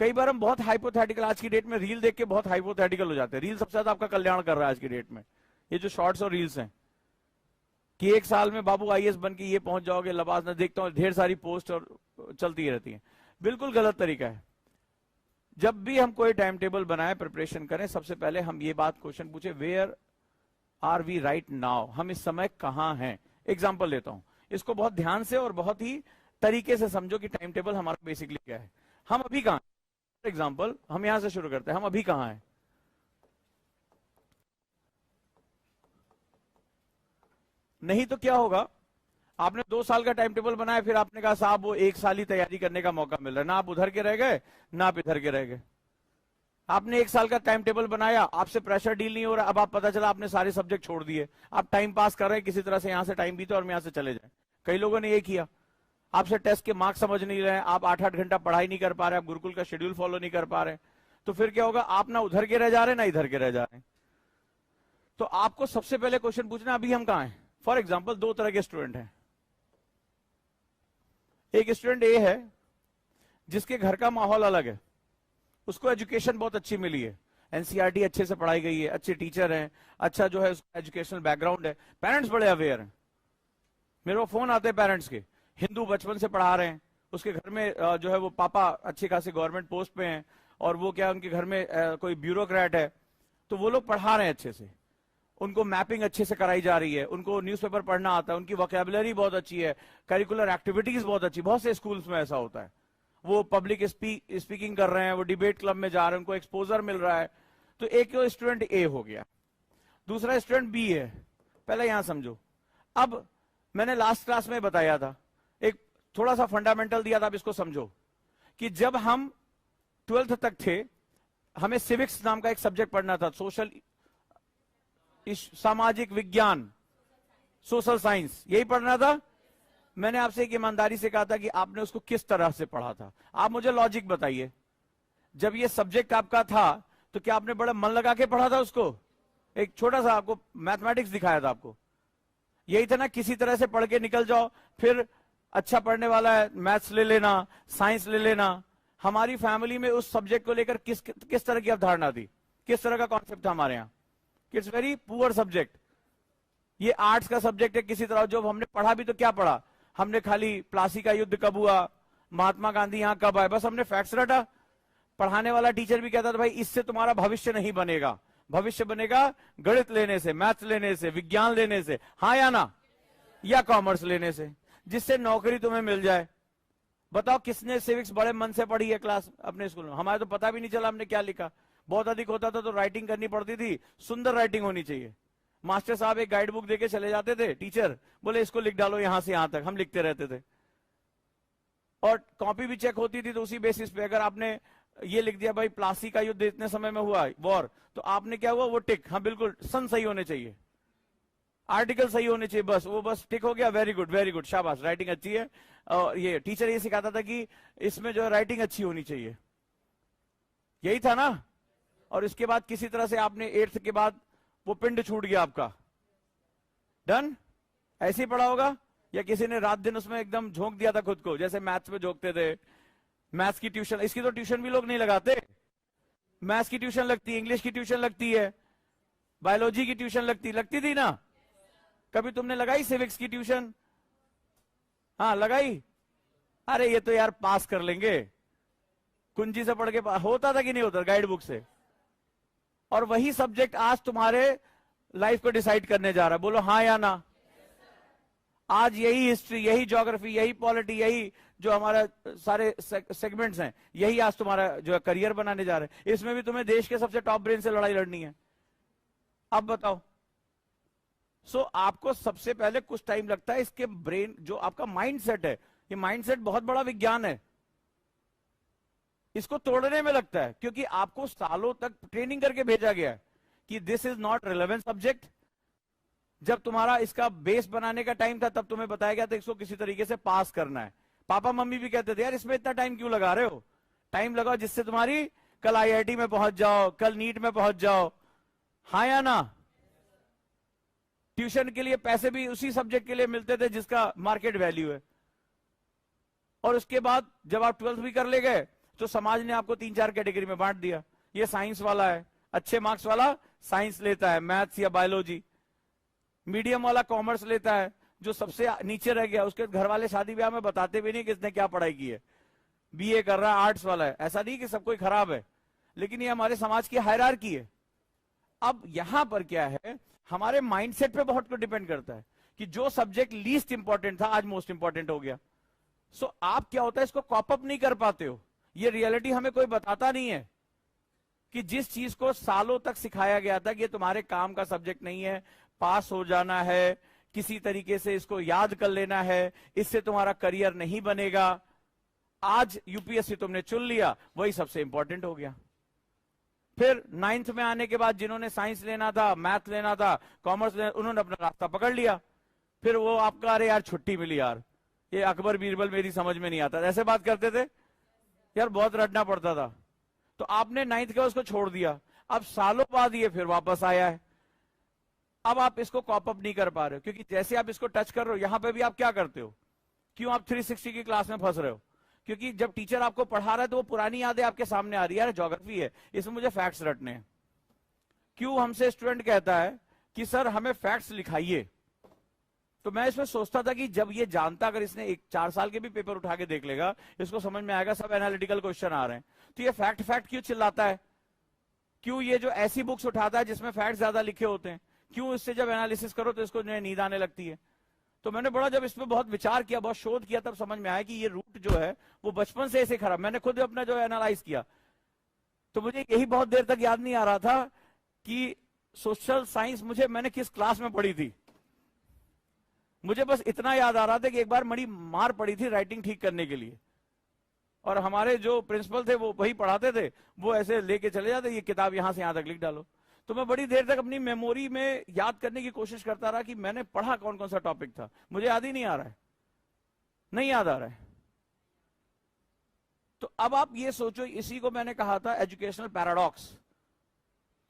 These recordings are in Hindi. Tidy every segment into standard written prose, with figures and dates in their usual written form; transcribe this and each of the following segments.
कई बार हम बहुत हाइपोथेटिकल, आज की डेट में रील देख के बहुत हाइपोथेटिकल हो जाते हैं। रील सबसे ज्यादा आपका कल्याण कर रहा है आज की डेट में, ये जो शॉर्ट्स और रील्स हैं, कि 1 साल में बाबू आईएएस बन के ये पहुंच जाओगे, लबास न देखता हूं ढेर सारी पोस्ट और चलती रहती है। बिल्कुल गलत तरीका है। जब भी हम कोई टाइम टेबल बनाए, प्रिपरेशन करें, सबसे पहले हम ये बात क्वेश्चन पूछे, where are we right now, हम इस समय कहां हैं। एग्जाम्पल लेता हूं, इसको बहुत ध्यान से और बहुत ही तरीके से समझो कि टाइम टेबल हमारा बेसिकली क्या है। हम अभी कहां, फॉर एग्जाम्पल हम यहां से शुरू करते हैं, हम अभी कहां हैं। नहीं तो क्या होगा, आपने 2 साल का टाइम टेबल बनाया, फिर आपने कहा साहब वो 1 साल ही तैयारी करने का मौका मिल रहा है, ना आप उधर के रह गए ना आप इधर के रह गए। आपने 1 साल का टाइम टेबल बनाया, आपसे प्रेशर डील नहीं हो रहा, अब आप पता चला आपने सारे सब्जेक्ट छोड़ दिए, आप टाइम पास कर रहे हैं किसी तरह से, यहां से टाइम बीते और हम यहां से चले जाए। कई लोगों ने ये किया, आपसे टेस्ट के मार्क्स समझ नहीं रहे, आप 8-8 घंटा पढ़ाई नहीं कर पा रहे, आप गुरुकुल का शेड्यूल फॉलो नहीं कर पा रहे, तो फिर क्या होगा, आप ना उधर के रह जा रहे ना इधर के रह जा रहे। तो आपको सबसे पहले क्वेश्चन पूछना, अभी हम कहां हैं। फॉर एग्जाम्पल 2 तरह के स्टूडेंट हैं। एक स्टूडेंट ए है जिसके घर का माहौल अलग है, उसको एजुकेशन बहुत अच्छी मिली है, एनसीईआरटी अच्छे से पढ़ाई गई है, अच्छे टीचर हैं, अच्छा जो है एजुकेशनल बैकग्राउंड है, पेरेंट्स बड़े अवेयर हैं। मेरे को फोन आते हैं पेरेंट्स के, हिंदू बचपन से पढ़ा रहे हैं, उसके घर में जो है वो पापा अच्छी खासी गवर्नमेंट पोस्ट पे हैं, और वो क्या उनके घर में कोई ब्यूरोक्रेट है, तो वो लोग पढ़ा रहे हैं अच्छे से, उनको मैपिंग अच्छे से कराई जा रही है, उनको न्यूज़पेपर पढ़ना आता है, उनकी वोकैबुलरी बहुत अच्छी है, करिकुलर एक्टिविटीज बहुत अच्छी, बहुत से स्कूल्स में ऐसा होता है, वो पब्लिक स्पीकिंग कर रहे हैं, वो डिबेट क्लब में जा रहे हैं, उनको एक्सपोजर मिल रहा है। तो एक तो स्टूडेंट ए हो गया। दूसरा स्टूडेंट बी है। पहले यहां समझो, अब मैंने लास्ट क्लास में बताया था, एक थोड़ा सा फंडामेंटल दिया था, अब इसको समझो कि जब हम 12th तक थे, हमें सिविक्स नाम का एक सब्जेक्ट पढ़ना था, सोशल, सामाजिक विज्ञान, सोशल साइंस, यही पढ़ना था। मैंने आपसे एक ईमानदारी से कहा था कि आपने उसको किस तरह से पढ़ा था, आप मुझे लॉजिक बताइए। जब ये सब्जेक्ट आपका था तो क्या आपने बड़ा मन लगा के पढ़ा था उसको, एक छोटा सा आपको मैथमेटिक्स दिखाया था आपको, यही था ना, किसी तरह से पढ़ के निकल जाओ, फिर अच्छा पढ़ने वाला है मैथ्स ले लेना, साइंस ले लेना। हमारी फैमिली में उस सब्जेक्ट को लेकर किस तरह की अवधारणा थी, किस तरह का कॉन्सेप्ट था हमारे यहाँ, इट्स वेरी पुअर सब्जेक्ट, ये आर्ट्स का सब्जेक्ट है किसी तरह। जब हमने पढ़ा भी तो क्या पढ़ा, हमने खाली प्लासी का युद्ध कब हुआ, महात्मा गांधी यहां कब आए, बस हमने फैक्ट्स रटा। पढ़ाने वाला टीचर भी कहता था भाई इससे तुम्हारा भविष्य नहीं बनेगा, भविष्य बनेगा गणित लेने से, मैथ्स लेने से, विज्ञान लेने से, हाँ या ना, या कॉमर्स लेने से, जिससे नौकरी तुम्हें मिल जाए। बताओ किसने सिविक्स बड़े मन से पढ़ी है क्लास अपने स्कूल में, हमारे तो पता भी नहीं चला हमने क्या लिखा। बहुत अधिक होता था तो राइटिंग करनी पड़ती थी, सुंदर राइटिंग होनी चाहिए। मास्टर साहब एक गाइड बुक देके चले जाते थे, टीचर बोले इसको लिख डालो यहां से यहां तक, हम लिखते रहते थे, और कॉपी भी चेक होती थी। तो उसी बेसिस पे अगर आपने ये लिख दिया भाई प्लासी का युद्ध इतने समय में हुआ वॉर, तो आपने क्या हुआ वो टिक, हाँ बिल्कुल सन सही होने चाहिए, आर्टिकल सही होने चाहिए, बस वो बस टिक हो गया, वेरी गुड शाबाश, राइटिंग अच्छी है। और ये टीचर ये सिखाता था कि इसमें जो है राइटिंग अच्छी होनी चाहिए, यही था ना। और इसके बाद किसी तरह से आपने 8th के बाद वो पिंड छूट गया आपका, डन, ऐसे ही पढ़ा होगा, या किसी ने रात दिन उसमें एकदम झोंक दिया था खुद को, जैसे मैथ्स में झोंकते थे। मैथ्स की ट्यूशन, इसकी तो ट्यूशन भी लोग नहीं लगाते, मैथ्स की ट्यूशन लगती है, इंग्लिश की ट्यूशन लगती है, बायोलॉजी की ट्यूशन लगती थी ना। कभी तुमने लगाई सिविक्स की ट्यूशन, हाँ लगाई, अरे ये तो यार पास कर लेंगे, कुंजी से पढ़ के होता था कि नहीं होता, गाइड बुक से। और वही सब्जेक्ट आज तुम्हारे लाइफ को डिसाइड करने जा रहा है, बोलो हाँ या ना। आज यही हिस्ट्री, यही ज्योग्राफी, यही पॉलिटी, यही जो हमारा सारे सेगमेंट्स हैं, यही आज तुम्हारा जो है करियर बनाने जा रहे हैं। इसमें भी तुम्हें देश के सबसे टॉप ब्रेन से लड़ाई लड़नी है। अब बताओ, सो आपको सबसे पहले कुछ टाइम लगता है, इसके ब्रेन जो आपका माइंड सेट है, ये माइंड सेट बहुत बड़ा विज्ञान है, इसको तोड़ने में लगता है, क्योंकि आपको सालों तक ट्रेनिंग करके भेजा गया है कि this is not relevant subject. जब तुम्हारा इसका बेस बनाने का टाइम था तब तुम्हें बताया गया था इसको किसी तरीके से पास करना है। पापा मम्मी भी कहते थे यार इसमें इतना टाइम क्यों लगा रहे हो, टाइम लगाओ जिससे तुम्हारी कल आईआईटी में पहुंच जाओ, कल नीट में पहुंच जाओ, हाँ या ना। ट्यूशन के लिए पैसे भी उसी सब्जेक्ट के लिए मिलते थे जिसका मार्केट वैल्यू है। और उसके बाद जब आप 12th भी कर ले गए तो समाज ने आपको 3-4 कैटेगरी में बांट दिया। ये साइंस वाला है, अच्छे मार्क्स वाला साइंस लेता है, मैथ्स या बायोलॉजी। मीडियम वाला कॉमर्स लेता है, जो सबसे नीचे रह गया उसके घर वाले शादी ब्याह में बताते भी नहीं कि इसने क्या पढ़ाई की है, बीए कर रहा है, आर्ट्स वाला है। ऐसा नहीं कि सब कोई खराब है, लेकिन ये हमारे समाज की हायरार्की है। अब यहां पर क्या है, हमारे माइंडसेट पे बहुत कुछ डिपेंड करता है कि जो सब्जेक्ट लीस्ट इंपॉर्टेंट था आज मोस्ट इंपॉर्टेंट हो गया। सो आप क्या होता है, इसको कॉप अप नहीं कर पाते हो। ये रियलिटी हमें कोई बताता नहीं है कि जिस चीज को सालों तक सिखाया गया था कि ये तुम्हारे काम का सब्जेक्ट नहीं है, पास हो जाना है, किसी तरीके से इसको याद कर लेना है, इससे तुम्हारा करियर नहीं बनेगा। आज यूपीएससी तुमने चुन लिया, वही सबसे इंपॉर्टेंट हो गया। फिर 9th में आने के बाद जिन्होंने साइंस लेना था, मैथ लेना था, कॉमर्स लेना, उन्होंने अपना रास्ता पकड़ लिया। फिर वो आपका, अरे यार छुट्टी मिली यार, ये अकबर बीरबल मेरी समझ में नहीं आता, ऐसे बात करते थे यार, बहुत रटना पड़ता था। तो आपने 9th के उसको छोड़ दिया। अब सालों बाद ये फिर वापस आया है। अब आप इसको कॉप अप नहीं कर पा रहे हो, क्योंकि जैसे आप इसको टच कर रहे हो, यहां पे भी आप क्या करते हो, क्यों आप 360 की क्लास में फंस रहे हो? क्योंकि जब टीचर आपको पढ़ा रहा है तो वो पुरानी यादें आपके सामने आ रही है, यार ज्योग्राफी है, इसमें मुझे फैक्ट्स रटने हैं। क्यों हमसे स्टूडेंट कहता है कि सर हमें फैक्ट्स लिखाइए, तो मैं इसमें सोचता था कि जब ये जानता, अगर इसने 4 साल के भी पेपर उठा के देख लेगा, इसको समझ में आएगा सब एनालिटिकल क्वेश्चन आ रहे हैं, तो ये फैक्ट फैक्ट क्यों चिल्लाता है? क्यों ये जो ऐसी बुक्स उठाता है जिसमें फैक्ट ज्यादा लिखे होते हैं, क्यों इससे जब एनालिसिस करो तो इसको नींद आने लगती है? तो मैंने बड़ा जब इस पर बहुत विचार किया, बहुत शोध किया, तब समझ में आया कि ये रूट जो है वो बचपन से ऐसे खराब। मैंने खुद अपना जो एनालाइज किया, तो मुझे यही बहुत देर तक याद नहीं आ रहा था कि सोशल साइंस मैंने किस क्लास में पढ़ी थी। मुझे बस इतना याद आ रहा था कि एक बार बड़ी मार पड़ी थी राइटिंग ठीक करने के लिए, और हमारे जो प्रिंसिपल थे वो वही पढ़ाते थे, वो ऐसे लेके चले जाते, ये किताब यहां से यहां तक लिख डालो। तो मैं बड़ी देर तक अपनी मेमोरी में याद करने की कोशिश करता रहा कि मैंने पढ़ा कौन कौन सा टॉपिक था, मुझे याद ही नहीं आ रहा है, नहीं याद आ रहा है। तो अब आप ये सोचो, इसी को मैंने कहा था एजुकेशनल पैराडॉक्स।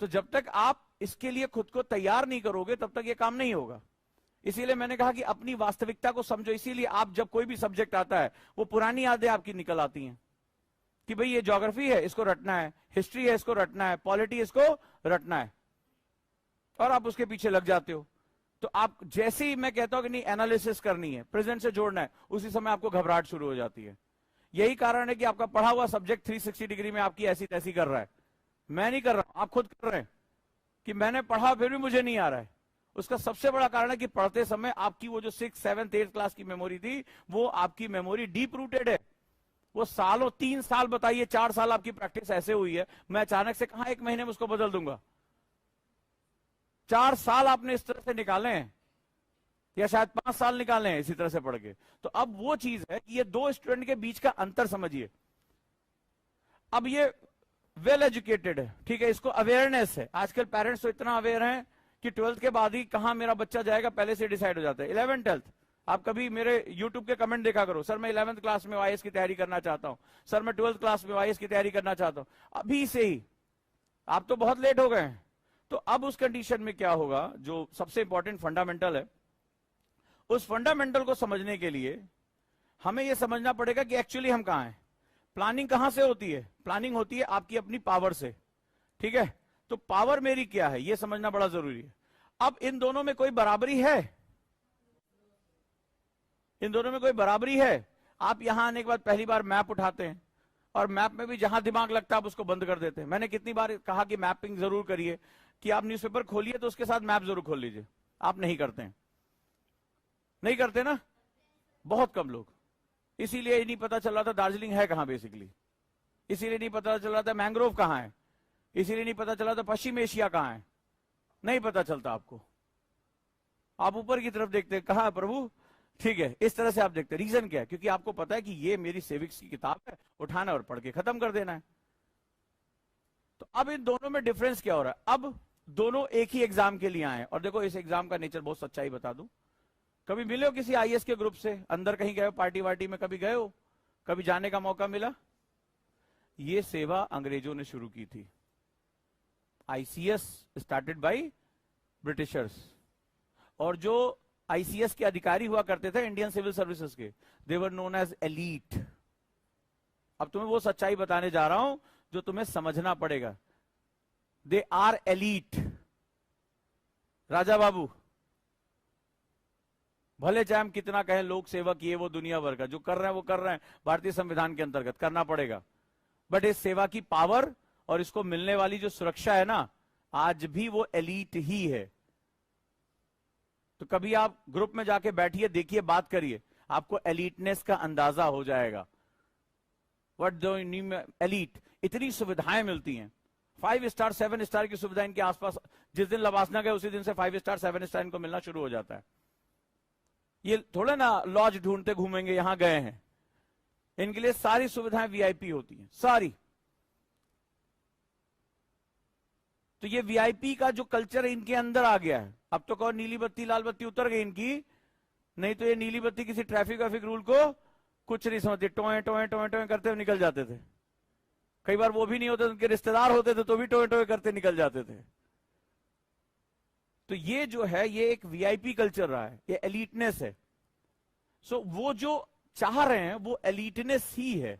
तो जब तक आप इसके लिए खुद को तैयार नहीं करोगे तब तक ये काम नहीं होगा। इसीलिए मैंने कहा कि अपनी वास्तविकता को समझो। इसीलिए आप जब कोई भी सब्जेक्ट आता है, वो पुरानी यादें आपकी निकल आती हैं कि भाई ये ज्योग्राफी है, इसको रटना है, हिस्ट्री है, इसको रटना है, पॉलिटी इसको रटना है, और आप उसके पीछे लग जाते हो। तो आप जैसे ही मैं कहता हूं कि नहीं एनालिसिस करनी है, प्रेजेंट से जोड़ना है, उसी समय आपको घबराहट शुरू हो जाती है। यही कारण है कि आपका पढ़ा हुआ सब्जेक्ट 360 डिग्री में आपकी ऐसी तैसी कर रहा है। मैं नहीं कर रहा हूं, आप खुद कर रहे हैं कि मैंने पढ़ा फिर भी मुझे नहीं आ रहा है। उसका सबसे बड़ा कारण है कि पढ़ते समय आपकी वो जो 6th 7th 8th क्लास की मेमोरी थी, वो आपकी मेमोरी डीप रूटेड है। वो सालों, 3 साल बताइए, 4 साल आपकी प्रैक्टिस ऐसे हुई है, मैं अचानक से कहां 1 महीने में उसको बदल दूंगा। 4 साल आपने इस तरह से निकाले हैं, या शायद 5 साल निकाले हैं इसी तरह से पढ़ के। तो अब वो चीज है कि ये 2 स्टूडेंट के बीच का अंतर समझिए। अब ये वेल एजुकेटेड है, ठीक है, इसको अवेयरनेस है। आजकल पेरेंट्स तो इतना अवेयर हैं कि 12th के बाद ही कहां मेरा बच्चा जाएगा पहले से डिसाइड हो जाता है। 11th 12th, आप कभी मेरे YouTube के कमेंट देखा करो, सर मैं 11th क्लास में आईएएस की तैयारी करना चाहता हूं, सर मैं 12th क्लास में आईएएस की तैयारी करना चाहता हूं। अभी से ही आप तो बहुत लेट हो गए हैं। तो अब उस कंडीशन में क्या होगा, जो सबसे इंपॉर्टेंट फंडामेंटल है, उस फंडामेंटल को समझने के लिए हमें यह समझना पड़ेगा कि एक्चुअली हम कहां हैं। प्लानिंग कहां से होती है? प्लानिंग होती है आपकी अपनी पावर से, ठीक है। तो पावर मेरी क्या है, यह समझना बड़ा जरूरी है। अब इन दोनों में कोई बराबरी है? इन दोनों में कोई बराबरी है? आप यहां आने के बाद पहली बार मैप उठाते हैं, और मैप में भी जहां दिमाग लगता है आप उसको बंद कर देते हैं। मैंने कितनी बार कहा कि मैपिंग जरूर करिए, कि आप न्यूज़पेपर खोलिए तो उसके साथ मैप जरूर खोल लीजिए। आप नहीं करते हैं, नहीं करते ना, बहुत कम लोग। इसीलिए ये नहीं पता चल रहा था दार्जिलिंग है कहां बेसिकली, इसीलिए नहीं पता चल रहा था मैंग्रोव कहां है, इसीलिए नहीं पता चला था पश्चिम एशिया कहां है, नहीं पता चलता आपको। आप ऊपर की तरफ देखते हैं, कहां है प्रभु, ठीक है, इस तरह से आप देखते हैं। रीजन क्या है? क्योंकि आपको पता है कि ये मेरी सिविक्स की किताब है, उठाना और पढ़ के खत्म कर देना है। तो अब इन दोनों में डिफरेंस क्या हो रहा है? अब दोनों एक ही एग्जाम के लिए आए, और देखो इस एग्जाम का नेचर बहुत सच्चाई बता दूं, कभी मिले हो किसी आईएएस के ग्रुप से, अंदर कहीं गए हो, पार्टी वार्टी में कभी गए हो, कभी जाने का मौका मिला? ये सेवा अंग्रेजों ने शुरू की थी। आईसीएस स्टार्टेड बाय ब्रिटिशर्स, और जो आईसीएस के अधिकारी हुआ करते थे इंडियन सिविल सर्विसेज के, दे वर नोन एज एलीट। अब तुम्हें वो सच्चाई बताने जा रहा हूं जो तुम्हें समझना पड़ेगा। They are elite. Raja Babu, भले चाहे हम कितना कहें लोक सेवक ये वो दुनिया भर का जो कर रहे हैं वो कर रहे हैं, भारतीय संविधान के अंतर्गत करना पड़ेगा, बट इस सेवा की पावर और इसको मिलने वाली जो सुरक्षा है ना, आज भी वो एलीट ही है। तो कभी आप ग्रुप में जाके बैठिए, देखिए, बात करिए, आपको एलीटनेस का अंदाजा हो जाएगा। What do you mean elite? इतनी सुविधाएं मिलती हैं, 5 स्टार 7 स्टार की सुविधा इनके आसपास। जिस दिन लवासना गए उसी दिन से 5 स्टार 7 स्टार इनको मिलना शुरू हो जाता है। ये थोड़ा ना लॉज ढूंढते घूमेंगे, यहां गए हैं, इनके लिए सारी सुविधाएं वीआईपी होती हैं, सारी। तो ये वीआईपी का जो कल्चर इनके अंदर आ गया है। अब तो कौन नीली बत्ती लाल बत्ती उतर गई इनकी, नहीं तो ये नीली बत्ती किसी ट्रैफिक वैफिक रूल को कुछ नहीं समझते, टोए टोए टोए टोए करते हुए निकल जाते थे। कई बार वो भी नहीं होते, उनके रिश्तेदार होते थे तो भी टोए टोए करते निकल जाते थे। तो ये जो है ये एक वीआईपी कल्चर रहा है, ये एलीटनेस है। सो वो जो चाह रहे हैं वो एलीटनेस ही है।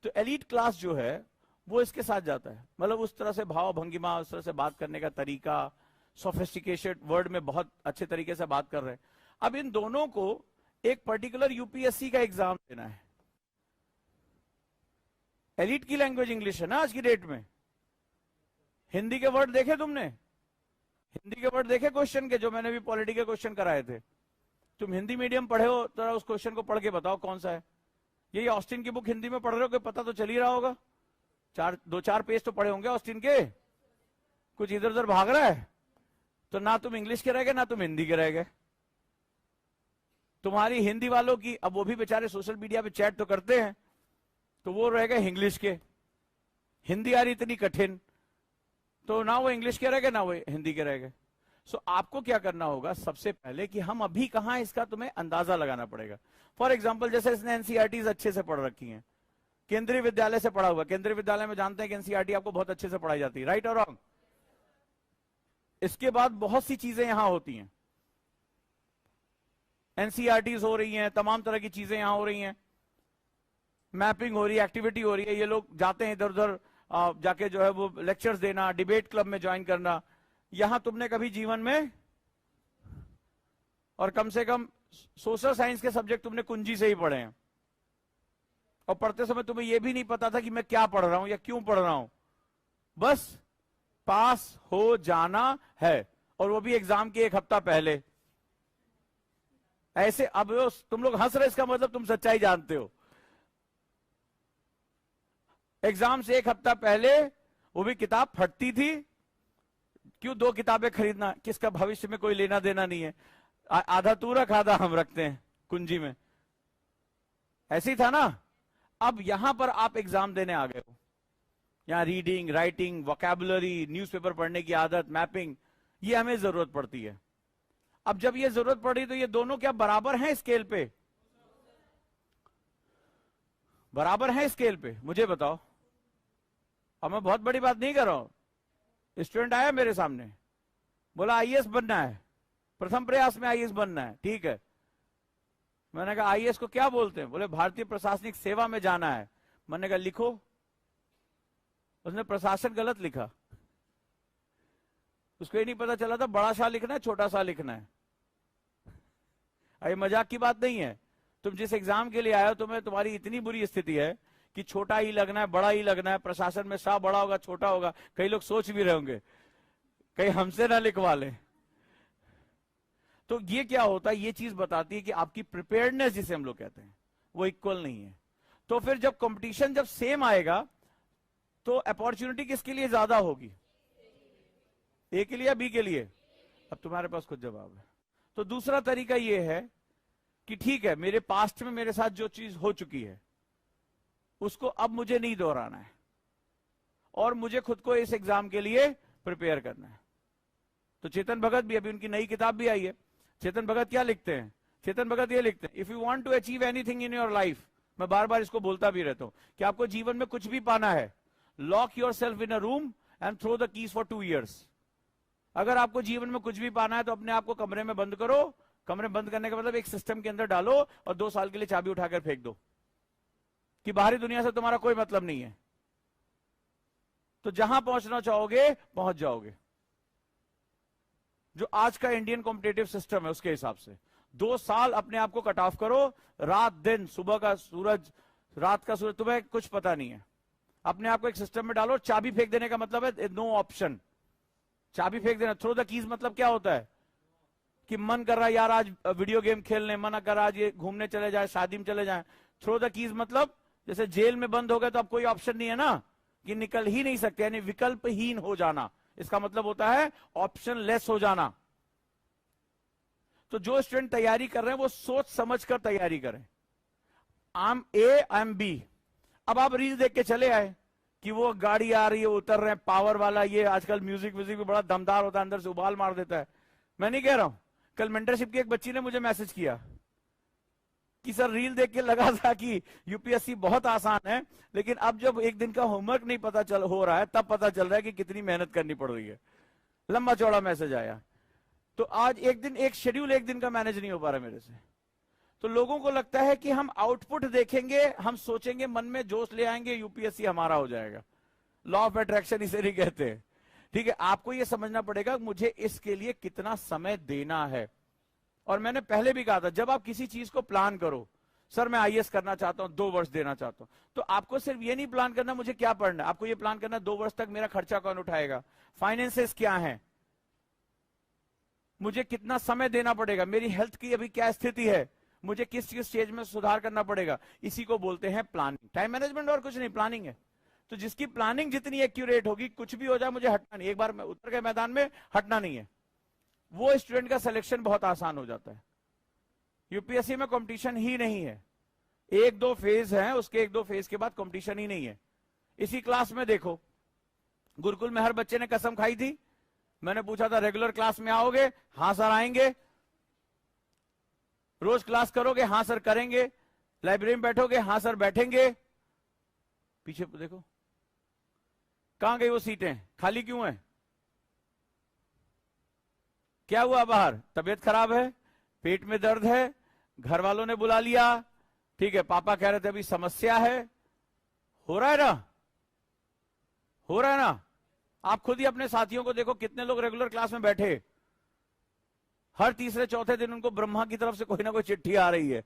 तो एलीट क्लास जो है वो इसके साथ जाता है, मतलब उस तरह से भाव भंगिमा, उस तरह से बात करने का तरीका, सोफिस्टिकेटेड वर्ड में बहुत अच्छे तरीके से बात कर रहे हैं। अब इन दोनों को एक पर्टिकुलर यूपीएससी का एग्जाम देना है। एलीट की लैंग्वेज इंग्लिश है ना आज की डेट में। हिंदी के वर्ड देखे तुमने? हिंदी के वर्ड देखे क्वेश्चन के, जो मैंने भी पॉलिटी के क्वेश्चन कराए थे? तुम हिंदी मीडियम पढ़े हो, तो उस क्वेश्चन को पढ़ के बताओ कौन सा है। ये ऑस्टिन की बुक हिंदी में पढ़ रहे हो, कि पता तो चल ही रहा होगा, 2-4 पेज तो पढ़े होंगे ऑस्टिन के। कुछ इधर उधर भाग रहा है तो ना तुम इंग्लिश के रह गए ना तुम हिंदी के रह गए। तुम्हारी हिंदी वालों की, अब वो भी बेचारे सोशल मीडिया पे चैट तो करते हैं, तो वो रह गए इंग्लिश के। हिंदी आ रही इतनी कठिन, तो ना वो इंग्लिश के रह गए ना वो हिंदी के रह गए। सो आपको क्या करना होगा सबसे पहले कि हम अभी कहां, इसका तुम्हें अंदाजा लगाना पड़ेगा। फॉर एग्जाम्पल, जैसे इसने एनसीईआरटीज अच्छे से पढ़ रखी हैं, केंद्रीय विद्यालय से पढ़ा हुआ। केंद्रीय विद्यालय में जानते हैं कि एनसीईआरटी आपको बहुत अच्छे से पढ़ाई जाती है, राइट और रॉन्ग? इसके बाद बहुत सी चीजें यहां होती हैं, एनसीईआरटीज हो रही हैं, तमाम तरह की चीजें यहां हो रही हैं, मैपिंग हो रही है, एक्टिविटी हो रही है। ये लोग जाते हैं इधर उधर जाके जो है वो लेक्चर्स देना, डिबेट क्लब में ज्वाइन करना। यहां तुमने कभी जीवन में, और कम से कम सोशल साइंस के सब्जेक्ट तुमने कुंजी से ही पढ़े हैं, और पढ़ते समय तुम्हें यह भी नहीं पता था कि मैं क्या पढ़ रहा हूं या क्यों पढ़ रहा हूं, बस पास हो जाना है, और वो भी एग्जाम के 1 हफ्ता पहले। ऐसे अब तुम लोग हंस रहे, इसका मतलब तुम सच्चाई जानते हो। एग्जाम से 1 हफ्ता पहले वो भी किताब फटती थी। क्यों 2 किताबें खरीदना, किसका भविष्य में कोई लेना देना नहीं है, आधा तू रख आधा हम रखते हैं कुंजी में, ऐसे ही था ना। अब यहां पर आप एग्जाम देने आ गए हो, यहां रीडिंग, राइटिंग, वोकैबुलरी, न्यूज़पेपर पढ़ने की आदत, मैपिंग, ये हमें जरूरत पड़ती है। अब जब ये जरूरत पड़ी तो ये दोनों क्या बराबर हैं स्केल पे? बराबर हैं स्केल पे? मुझे बताओ। अब मैं बहुत बड़ी बात नहीं कर रहा हूं। स्टूडेंट आया मेरे सामने, बोला आईएएस बनना है, प्रथम प्रयास में आईएएस बनना है, ठीक है। मैंने कहा आईएएस को क्या बोलते हैं? बोले भारतीय प्रशासनिक सेवा में जाना है। मैंने कहा लिखो। उसने प्रशासन गलत लिखा, उसको ये नहीं पता चला था बड़ा सा लिखना है छोटा सा लिखना है। अरे मजाक की बात नहीं है। तुम जिस एग्जाम के लिए आए हो, तुम्हारी इतनी बुरी स्थिति है कि छोटा ही लगना है, बड़ा ही लगना है, प्रशासन में सा बड़ा होगा छोटा होगा। कई लोग सोच भी रहे होंगे कहीं हमसे ना लिखवा ले। तो ये क्या होता है, ये चीज बताती है कि आपकी प्रिपेयर्डनेस जिसे हम लोग कहते हैं वो इक्वल नहीं है। तो फिर जब कंपटीशन जब सेम आएगा तो अपॉर्चुनिटी किसके लिए ज्यादा होगी? ए के लिए या बी के लिए? अब तुम्हारे पास खुद जवाब है। तो दूसरा तरीका ये है कि ठीक है, मेरे पास्ट में मेरे साथ जो चीज हो चुकी है उसको अब मुझे नहीं दोहराना है, और मुझे खुद को इस एग्जाम के लिए प्रिपेयर करना है। तो चेतन भगत भी, अभी उनकी नई किताब भी आई है। चेतन भगत क्या लिखते हैं? चेतन भगत ये लिखते हैं, if you want to achieve anything in your life, मैं बार बार इसको बोलता भी रहता हूं कि आपको जीवन में कुछ भी पाना है, lock yourself in a room and throw the keys for 2 years। अगर आपको जीवन में कुछ भी पाना है तो अपने आप को कमरे में बंद करो। कमरे में बंद करने का मतलब एक सिस्टम के अंदर डालो और 2 साल के लिए चाबी उठाकर फेंक दो। कि बाहरी दुनिया से तुम्हारा कोई मतलब नहीं है, तो जहां पहुंचना चाहोगे पहुंच जाओगे। जो आज का इंडियन कॉम्पिटेटिव सिस्टम है उसके हिसाब से 2 साल अपने आप को कट ऑफ करो, रात दिन, सुबह का सूरज, रात का सूरज, तुम्हें कुछ पता नहीं है। अपने आप को एक सिस्टम में डालो। चाबी फेंक देने का मतलब है नो ऑप्शन, चाबी फेंक देना। थ्रो द कीज मतलब क्या होता है कि मन कर रहा है यार आज वीडियो गेम खेलने, मन कर रहा है आज ये घूमने चले जाए, शादी में चले जाए। थ्रो द कीज मतलब जैसे जेल में बंद हो गए तो अब कोई ऑप्शन नहीं है ना, कि निकल ही नहीं सकते, यानी विकल्पहीन हो जाना, इसका मतलब होता है ऑप्शन लेस हो जाना। तो जो स्टूडेंट तैयारी कर रहे हैं वो सोच समझ कर तैयारी करें। I am A, I am B. अब आप रील देख के चले आए कि वो गाड़ी आ रही है, उतर रहे हैं, पावर वाला, ये आजकल म्यूजिक व्यूजिक भी बड़ा दमदार होता है, अंदर से उबाल मार देता है। मैं नहीं कह रहा हूं, कल मेंटरशिप की एक बच्ची ने मुझे मैसेज किया कि सर रील देख के लगा था कि यूपीएससी बहुत आसान है, लेकिन अब जब एक दिन का होमवर्क नहीं पता चल हो रहा है तब पता चल रहा है कि कितनी मेहनत करनी पड़ रही है। लंबा चौड़ा मैसेज आया। तो आज एक दिन, एक शेड्यूल एक दिन का मैनेज नहीं हो पा रहा मेरे से। तो लोगों को लगता है कि हम आउटपुट देखेंगे, हम सोचेंगे, मन में जोश ले आएंगे, यूपीएससी हमारा हो जाएगा। लॉ ऑफ अट्रैक्शन इसे नहीं कहते हैं। ठीक है, आपको यह समझना पड़ेगा मुझे इसके लिए कितना समय देना है। और मैंने पहले भी कहा था, जब आप किसी चीज को प्लान करो, सर मैं आईएएस करना चाहता हूं, 2 वर्ष देना चाहता हूं, तो आपको सिर्फ ये नहीं प्लान करना मुझे क्या पढ़ना है, आपको ये प्लान करना 2 वर्ष तक मेरा खर्चा कौन उठाएगा, फाइनेंसेस क्या है, मुझे कितना समय देना पड़ेगा, मेरी हेल्थ की अभी क्या स्थिति है, मुझे किस किस स्टेज में सुधार करना पड़ेगा। इसी को बोलते हैं प्लानिंग। टाइम मैनेजमेंट और कुछ नहीं, प्लानिंग है। तो जिसकी प्लानिंग जितनी एक्यूरेट होगी, कुछ भी हो जाए मुझे हटना नहीं, एक बार मैं उतर गए मैदान में हटना नहीं है, वो स्टूडेंट का सिलेक्शन बहुत आसान हो जाता है। यूपीएससी में कंपटीशन ही नहीं है, 1-2 फेज है, उसके 1-2 फेज के बाद कंपटीशन ही नहीं है। इसी क्लास में देखो, गुरुकुल में हर बच्चे ने कसम खाई थी, मैंने पूछा था रेगुलर क्लास में आओगे, हां सर आएंगे, रोज क्लास करोगे, हां सर करेंगे, लाइब्रेरी में बैठोगे, हां सर बैठेंगे। पीछे देखो कहां गई वो सीटें, खाली क्यों है, क्या हुआ, बाहर तबीयत खराब है, पेट में दर्द है, घर वालों ने बुला लिया, ठीक है, पापा कह रहे थे अभी समस्या है, हो रहा है ना, हो रहा है ना। आप खुद ही अपने साथियों को देखो, कितने लोग रेगुलर क्लास में बैठे, हर तीसरे चौथे दिन उनको ब्रह्मा की तरफ से कोई ना कोई चिट्ठी आ रही है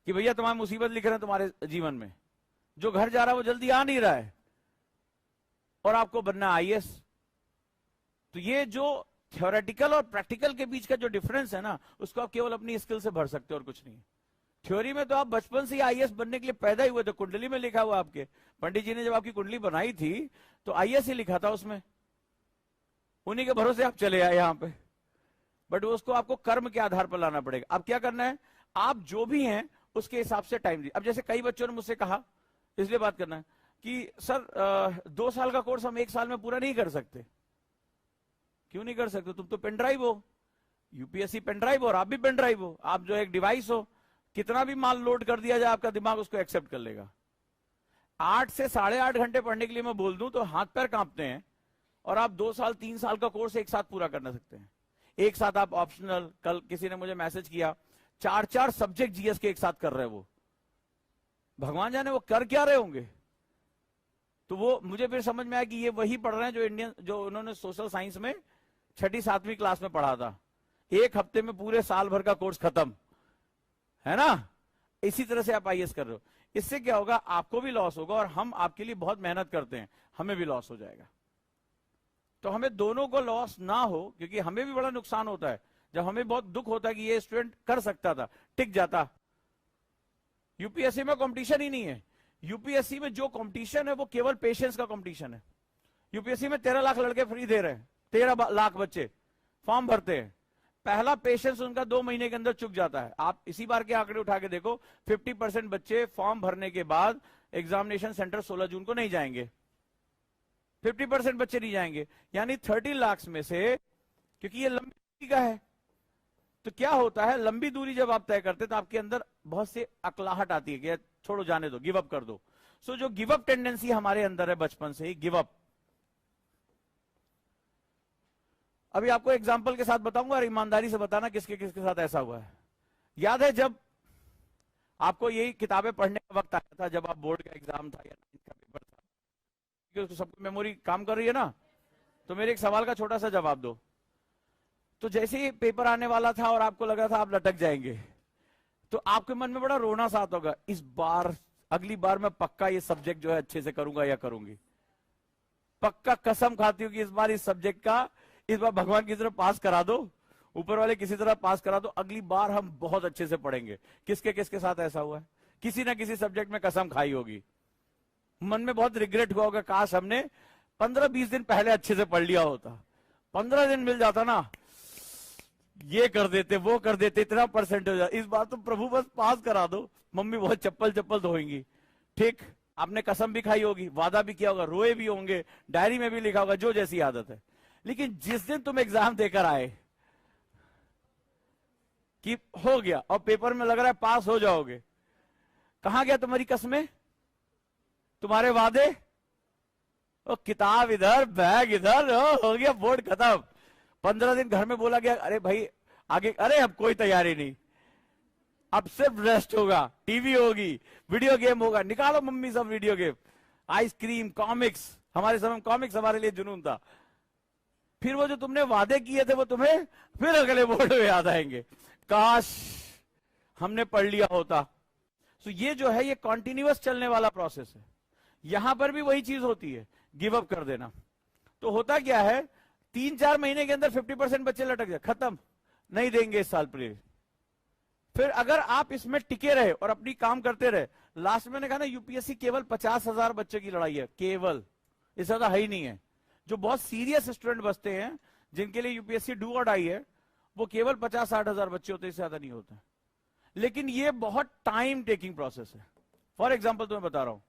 कि भैया तुम्हारी मुसीबत लिख रहे हैं तुम्हारे जीवन में। जो घर जा रहा है वो जल्दी आ नहीं रहा है, और आपको बनना आईएएस। तो ये जो थ्योरेटिकल और प्रैक्टिकल के बीच का जो डिफरेंस है ना, उसको आप केवल अपनी स्किल से भर सकते हो और कुछ नहीं। थ्योरी में तो आप बचपन से ही आईएएस बनने के लिए पैदा ही हुए थे, कुंडली में लिखा हुआ आपके पंडित जी ने जब आपकी कुंडली बनाई थी तो आईएएस ही लिखा था उसमें, उन्हीं के भरोसे आप चले आए यहां पे। बट उसको आपको कर्म के आधार पर लाना पड़ेगा। अब क्या करना है, आप जो भी हैं उसके हिसाब से टाइम दीजिए। अब जैसे कई बच्चों ने मुझसे कहा, इसलिए बात करना है कि सर 2 साल का कोर्स हम 1 साल में पूरा नहीं कर सकते। क्यों नहीं कर सकते, तुम तो पेन ड्राइव हो, यूपीएससी पेन ड्राइव हो और आप भी पेन ड्राइव हो, आप जो एक डिवाइस हो, कितना भी माल लोड कर दिया जाए आपका दिमाग उसको एक्सेप्ट कर लेगा। 8 से 8.5 घंटे पढ़ने के लिए मैं बोल दूं तो हाथ पैर कांपते हैं, और आप 2 साल 3 साल का कोर्स एक साथ पूरा करना सकते हैं। एक साथ आप ऑप्शनल, कल किसी ने मुझे मैसेज किया 4 सब्जेक्ट जीएस के एक साथ कर रहे हैं वो, भगवान जाने वो कर क्या रहे होंगे। तो वो मुझे फिर समझ में आया कि ये वही पढ़ रहे हैं जो उन्होंने सोशल साइंस में 6ठी-7वीं क्लास में पढ़ा था। 1 हफ्ते में पूरे साल भर का कोर्स खत्म, है ना। इसी तरह से आप आईएएस कर रहे हो, इससे क्या होगा, आपको भी लॉस होगा और हम आपके लिए बहुत मेहनत करते हैं, हमें भी लॉस हो जाएगा। तो हमें दोनों को लॉस ना हो, क्योंकि हमें भी बड़ा नुकसान होता है जब हमें बहुत दुख होता है कि ये स्टूडेंट कर सकता था, टिक जाता। यूपीएससी में कंपटीशन ही नहीं है। यूपीएससी में जो कंपटीशन है वो केवल पेशेंस का कंपटीशन है। यूपीएससी में 13 लाख लड़के फ्री दे रहे हैं, 13 लाख बच्चे फॉर्म भरते हैं, पहला पेशेंस उनका 2 महीने के अंदर चुक जाता है। आप इसी बार के आंकड़े उठा के देखो, 50% बच्चे फॉर्म भरने के बाद एग्जामिनेशन सेंटर 16 जून को नहीं जाएंगे, 50% बच्चे नहीं जाएंगे, यानी 30 लाख में से, क्योंकि ये लंबी दूरी का है। तो क्या होता है, लंबी दूरी जब आप तय करते हैं तो आपके अंदर बहुत से अकलाहट आती है कि छोड़ो, जाने दो, गिव अप कर दो। सो जो गिव अप टेंडेंसी हमारे अंदर है बचपन से ही, गिव अप। अभी आपको एग्जांपल के साथ बताऊंगा और ईमानदारी से बताना किसके किसके साथ ऐसा हुआ है। याद है जब आपको यही किताबें पढ़ने का वक्त आया था जब आप बोर्ड का एग्जाम था या 9th का पेपर था, क्योंकि उसको सबकी मेमोरी काम कर रही है ना। तो मेरे एक सवाल का छोटा सा जवाब दो। तो जैसे ही पेपर आने वाला था और आपको लगा था आप लटक जाएंगे, तो आपके मन में बड़ा रोना सा आता होगा, इस बार अगली बार मैं पक्का ये सब्जेक्ट जो है अच्छे से करूंगा या करूंगी, पक्का कसम खाती हूँ कि इस बार इस सब्जेक्ट का, इस बार भगवान की तरफ पास करा दो, ऊपर वाले किसी तरह पास करा दो, अगली बार हम बहुत अच्छे से पढ़ेंगे। किसके किसके साथ ऐसा हुआ है? किसी ना किसी सब्जेक्ट में कसम खाई होगी, मन में बहुत रिग्रेट हुआ होगा, काश हमने 15-20 दिन पहले अच्छे से पढ़ लिया होता, 15 दिन मिल जाता ना, ये कर देते वो कर देते, इतना परसेंट हो जाता। इस बार तो प्रभु बस पास करा दो, मम्मी बहुत चप्पल चप्पल धोएंगी। ठीक, आपने कसम भी खाई होगी, वादा भी किया होगा, रोए भी होंगे, डायरी में भी लिखा होगा, जो जैसी आदत है। लेकिन जिस दिन तुम एग्जाम देकर आए कि हो गया और पेपर में लग रहा है पास हो जाओगे, कहां गया तुम्हारी कसमें, तुम्हारे वादे? ओ किताब इधर, बैग इधर, हो गया बोर्ड खत्म। 15 दिन घर में बोला गया, अरे भाई आगे, अरे अब कोई तैयारी नहीं, अब सिर्फ रेस्ट होगा, टीवी होगी, वीडियो गेम होगा, निकालो मम्मी सब वीडियो गेम, आइसक्रीम, कॉमिक्स। हमारे समय में कॉमिक्स हमारे लिए जुनून था। फिर वो जो तुमने वादे किए थे वो तुम्हें फिर अगले बोर्ड में याद आएंगे, काश हमने पढ़ लिया होता। तो ये जो है ये कॉन्टिन्यूअस चलने वाला प्रोसेस है। यहां पर भी वही चीज होती है, गिव अप कर देना। तो होता क्या है, 3-4 महीने के अंदर 50% बच्चे लटक जाए, खत्म, नहीं देंगे इस साल प्लीज। फिर अगर आप इसमें टिके रहे और अपनी काम करते रहे, लास्ट में मैंने कहा ना, यूपीएससी केवल 50,000 बच्चों की लड़ाई है, केवल, इससे ज्यादा है ही नहीं है। जो बहुत सीरियस स्टूडेंट बचते हैं, जिनके लिए यूपीएससी डू और डाई है, वो केवल 50-60 हजार बच्चे होते हैं, इससे ज्यादा नहीं होता। लेकिन ये बहुत टाइम टेकिंग प्रोसेस है। फॉर एग्जाम्पल तुम्हें बता रहा हूं,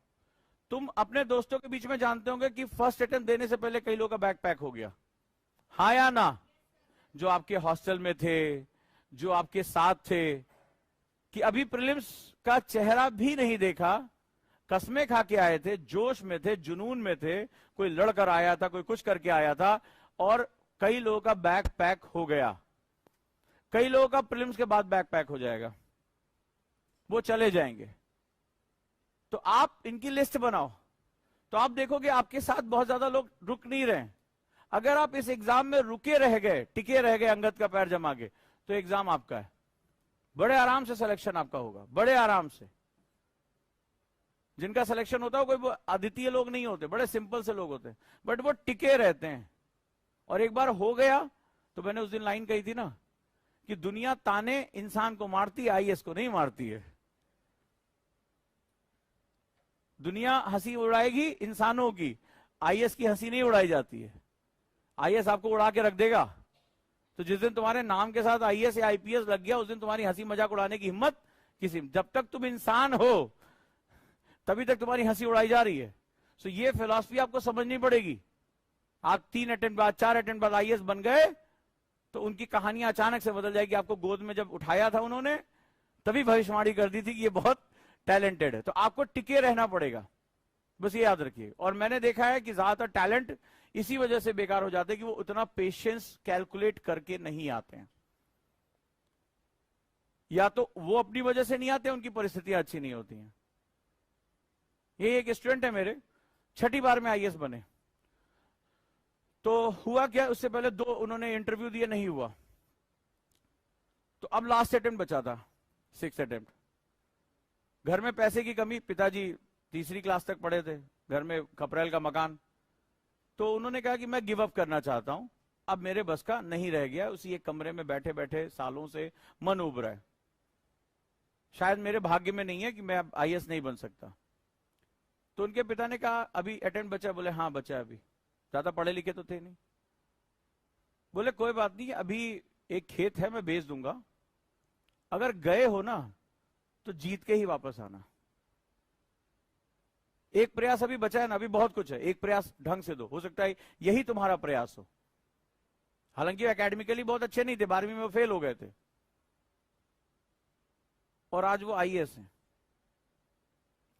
तुम अपने दोस्तों के बीच में जानते होंगे कि फर्स्ट अटेम्प्ट देने से पहले कई लोगों का बैग पैक हो गया, हाँ या ना? जो आपके हॉस्टल में थे, जो आपके साथ थे, कि अभी प्रीलिम्स का चेहरा भी नहीं देखा, कसमें खा के आए थे, जोश में थे, जुनून में थे, कोई लड़कर आया था, कोई कुछ करके आया था, और कई लोगों का बैग पैक हो गया। कई लोगों का प्रीलिम्स के बाद बैग पैक हो जाएगा, वो चले जाएंगे। तो आप इनकी लिस्ट बनाओ, तो आप देखोगे आपके साथ बहुत ज्यादा लोग रुक नहीं रहे। अगर आप इस एग्जाम में रुके रह गए, टिके रह गए, अंगद का पैर जमा के, तो एग्जाम आपका है, बड़े आराम से सिलेक्शन आपका होगा, बड़े आराम से। जिनका सिलेक्शन होता है कोई वो अद्वितीय लोग नहीं होते, बड़े सिंपल से लोग होते हैं, बट वो टिके रहते हैं। और एक बार हो गया तो मैंने उस दिन लाइन कही थी ना कि दुनिया ताने इंसान को मारती, आईएएस को नहीं मारती है। दुनिया हंसी उड़ाएगी इंसानों की, आईएएस की हंसी नहीं उड़ाई जाती है। आईएएस आपको उड़ा के रख देगा। तो जिस दिन तुम्हारे नाम के साथ आईएएस या आईपीएस लग गया, उस दिन तुम्हारी हंसी मजाक उड़ाने की हिम्मत किसी, जब तक तुम इंसान हो तभी तक तुम्हारी हंसी उड़ाई जा रही है। सो ये फिलॉसफी आपको समझनी पड़ेगी। आप 3 अटेम्प्ट बाद, 4 अटेम्प्ट बाद आईएएस बन गए तो उनकी कहानियां अचानक से बदल जाएगी। आपको गोद में जब उठाया था उन्होंने, तभी भविष्यवाणी कर दी थी कि ये बहुत टैलेंटेड है। तो आपको टिके रहना पड़ेगा, बस ये याद रखिए। और मैंने देखा है कि ज्यादातर टैलेंट इसी वजह से बेकार हो जाते हैं कि वो उतना पेशेंस कैलकुलेट करके नहीं आते हैं। या तो वो अपनी वजह से नहीं आते, उनकी परिस्थितियां अच्छी नहीं होती हैं। ये एक स्टूडेंट है मेरे, 6ठी बार में आईएएस बने। तो हुआ क्या, उससे पहले 2 उन्होंने इंटरव्यू दिए, नहीं हुआ। तो अब लास्ट अटेम्प्ट बचा था, 6th अटेम्प्ट। घर में पैसे की कमी, पिताजी 3री क्लास तक पढ़े थे, घर में खपरेल का मकान। तो उन्होंने कहा कि मैं गिव अप करना चाहता हूं, अब मेरे बस का नहीं रह गया। उसी एक कमरे में बैठे बैठे सालों से मन उब रहा है, शायद मेरे भाग्य में नहीं है कि मैं अब आईएएस नहीं बन सकता। तो उनके पिता ने कहा अभी अटेम्प्ट बचा? बोले हाँ बचा, अभी ज्यादा पढ़े लिखे तो थे नहीं। बोले कोई बात नहीं, अभी एक खेत है मैं बेच दूंगा, अगर गए हो ना तो जीत के ही वापस आना। एक प्रयास अभी बचा है ना, अभी बहुत कुछ है, एक प्रयास ढंग से दो, हो सकता है यही तुम्हारा प्रयास हो। हालांकि एकेडमिकली बहुत अच्छे नहीं थे, 12वीं में वो फेल हो गए थे, और आज वो आईएएस हैं।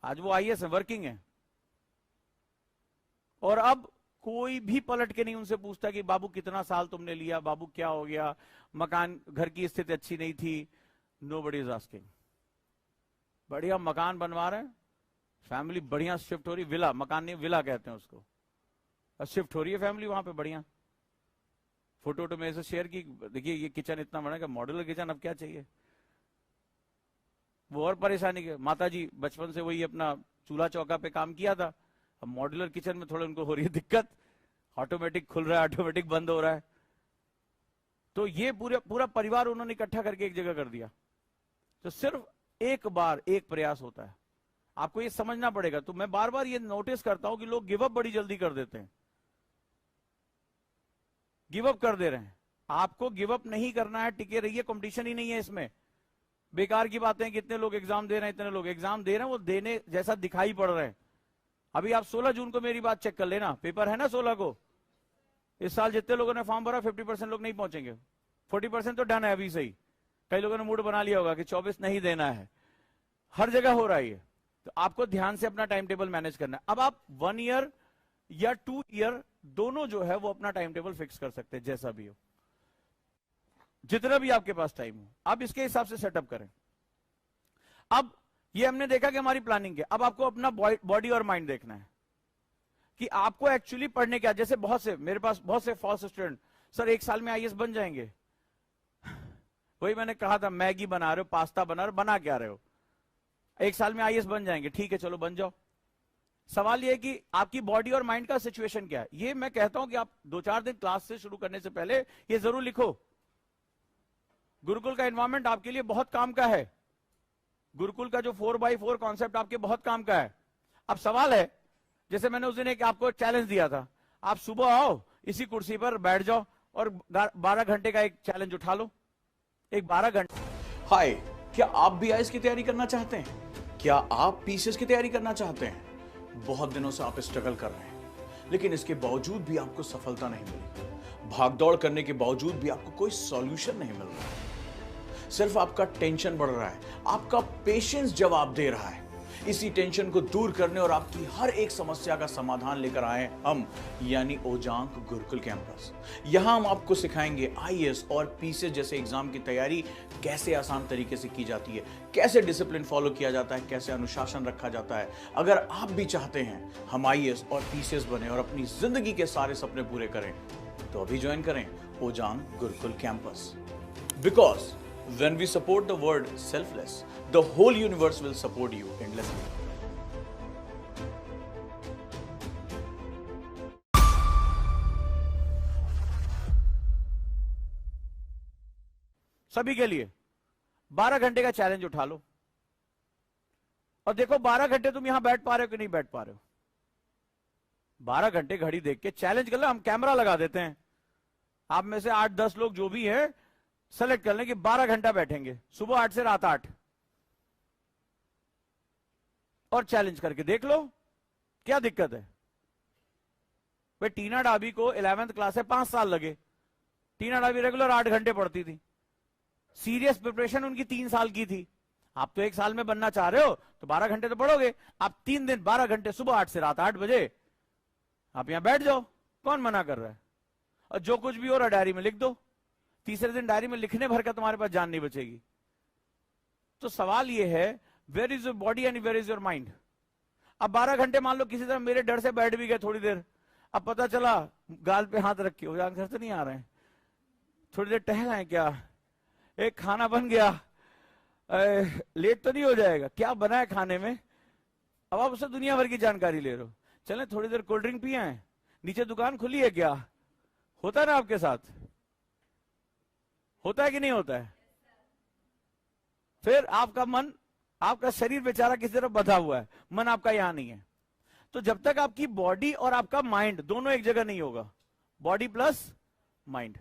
आज वो आईएएस है, वर्किंग है। और अब कोई भी पलट के नहीं उनसे पूछता कि बाबू कितना साल तुमने लिया, बाबू क्या हो गया, मकान घर की स्थिति अच्छी नहीं थी। Nobody is asking. बढ़िया मकान बनवा रहे हैं, फैमिली बढ़िया शिफ्ट हो रही, विला, मकान नहीं विला कहते हैं उसको, शिफ्ट हो रही है फैमिली वहां पे बढ़िया। फोटो वोटो में से शेयर की, देखिए ये किचन इतना बड़ा है, मॉड्यूलर किचन, अब क्या चाहिए। वो और परेशानी के, माता जी बचपन से वही अपना चूल्हा चौका पे काम किया था, अब मॉड्यूलर किचन में थोड़ा उनको हो रही है दिक्कत, ऑटोमेटिक खुल रहा है, ऑटोमेटिक बंद हो रहा है। तो ये पूरा परिवार उन्होंने इकट्ठा करके एक जगह कर दिया। तो सिर्फ एक बार एक प्रयास होता है, आपको ये समझना पड़ेगा। तो मैं बार बार ये नोटिस करता हूं कि लोग गिव अप बड़ी जल्दी कर देते हैं, गिव अप कर दे रहे हैं। आपको गिव अप नहीं करना है, टिके रहिए, कंपटीशन ही नहीं है इसमें। बेकार की बातें, कितने लोग एग्जाम दे रहे हैं, इतने लोग एग्जाम दे रहे हैं, वो देने जैसा दिखाई पड़ रहे हैं। अभी आप 16 जून को मेरी बात चेक कर लेना, पेपर है ना 16 को। इस साल जितने लोगों ने फॉर्म भरा 50% लोग नहीं पहुंचेंगे, 40% तो डन है अभी से ही। कई लोगों ने मूड बना लिया होगा कि 24 नहीं देना है, हर जगह हो रहा है ये। तो आपको ध्यान से अपना टाइम टेबल मैनेज करना है। अब आप 1 ईयर या 2 ईयर दोनों जो है वो अपना टाइम टेबल फिक्स कर सकते हैं, जैसा भी हो, जितना भी आपके पास टाइम हो, आप इसके हिसाब से सेटअप करें। अब ये हमने देखा कि हमारी प्लानिंग है, अब आपको अपना बॉडी और माइंड देखना है कि आपको एक्चुअली पढ़ने क्या। जैसे बहुत से मेरे पास बहुत से फॉल्स स्टूडेंट, सर 1 साल में आईएएस बन जाएंगे। वही मैंने कहा था, मैगी बना रहे हो, पास्ता बना रहे हो, बना क्या रहे हो, 1 साल में आईएएस बन जाएंगे, ठीक है चलो बन जाओ। सवाल यह है कि आपकी बॉडी और माइंड का सिचुएशन क्या है। ये मैं कहता हूं कि आप 2-4 दिन क्लास से शुरू करने से पहले ये जरूर लिखो। गुरुकुल का एनवायरमेंट आपके लिए बहुत काम का है, गुरुकुल का जो 4x4 कॉन्सेप्ट आपके बहुत काम का है। अब सवाल है, जैसे मैंने उस दिन एक आपको चैलेंज दिया था, आप सुबह आओ, इसी कुर्सी पर बैठ जाओ और 12 घंटे का एक चैलेंज उठा लो, एक 12 घंटे। हाय, क्या आप भी आईएएस की तैयारी करना चाहते हैं? क्या आप पीसीएस की तैयारी करना चाहते हैं? बहुत दिनों से आप स्ट्रगल कर रहे हैं, लेकिन इसके बावजूद भी आपको सफलता नहीं मिली। भागदौड़ करने के बावजूद भी आपको कोई सॉल्यूशन नहीं मिल रहा। सिर्फ आपका टेंशन बढ़ रहा है, आपका पेशेंस जवाब दे रहा है। इसी टेंशन को दूर करने और आपकी हर एक समस्या का समाधान लेकर आए हम, यानी ओजांग गुरुकुल कैंपस। यहां हम आपको सिखाएंगे आईएएस और पीसीएस जैसे एग्जाम की तैयारी कैसे आसान तरीके से की जाती है, कैसे डिसिप्लिन फॉलो किया जाता है, कैसे अनुशासन रखा जाता है। अगर आप भी चाहते हैं हम आईएएस और पीसीएस बने और अपनी जिंदगी के सारे सपने पूरे करें, तो अभी ज्वाइन करें Ojang Gurukul campus. Because when we support the word selfless, the whole universe will support you endlessly. सभी के लिए 12 घंटे का चैलेंज उठा लो और देखो 12 घंटे तुम यहां बैठ पा रहे हो कि नहीं बैठ पा रहे हो। 12 घंटे घड़ी देख के चैलेंज कर लो, हम कैमरा लगा देते हैं, आप में से 8-10 लोग जो भी हैं सेलेक्ट कर लें कि 12 घंटा बैठेंगे, सुबह 8 से रात 8, और चैलेंज करके देख लो क्या दिक्कत है। भाई टीना डाबी को 11th क्लास है 5 साल लगे, टीना डाबी रेगुलर 8 घंटे पढ़ती थी, सीरियस प्रिपरेशन उनकी 3 साल की थी। आप तो 1 साल में बनना चाह रहे हो तो 12 घंटे तो पढ़ोगे, आप 3 दिन 12 घंटे सुबह 8 से रात 8 बजे आप यहां बैठ जाओ, कौन मना कर रहा है। और जो कुछ भी हो रहा डायरी में लिख दो, तीसरे दिन डायरी में लिखने भर का तुम्हारे पास जान नहीं बचेगी। तो सवाल यह है, where is your body and where is your mind. अब 12 घंटे मान लो किसी तरह मेरे डर से बैठ भी गए थोड़ी देर, अब पता चला गाल पे हाथ रखे हो, घर से नहीं आ रहे हैं, थोड़ी देर टहलाएं क्या, एक खाना बन गया, लेट तो नहीं हो जाएगा, क्या बना है खाने में, अब आप उससे दुनिया भर की जानकारी ले रहे हो। चले थोड़ी देर कोल्ड ड्रिंक पिए, नीचे दुकान खुली है क्या, होता है ना आपके साथ, होता है कि नहीं होता है। फिर आपका मन, आपका शरीर बेचारा किसी तरफ बंधा हुआ है, मन आपका यहां नहीं है। तो जब तक आपकी बॉडी और आपका माइंड दोनों एक जगह नहीं होगा, बॉडी प्लस माइंड,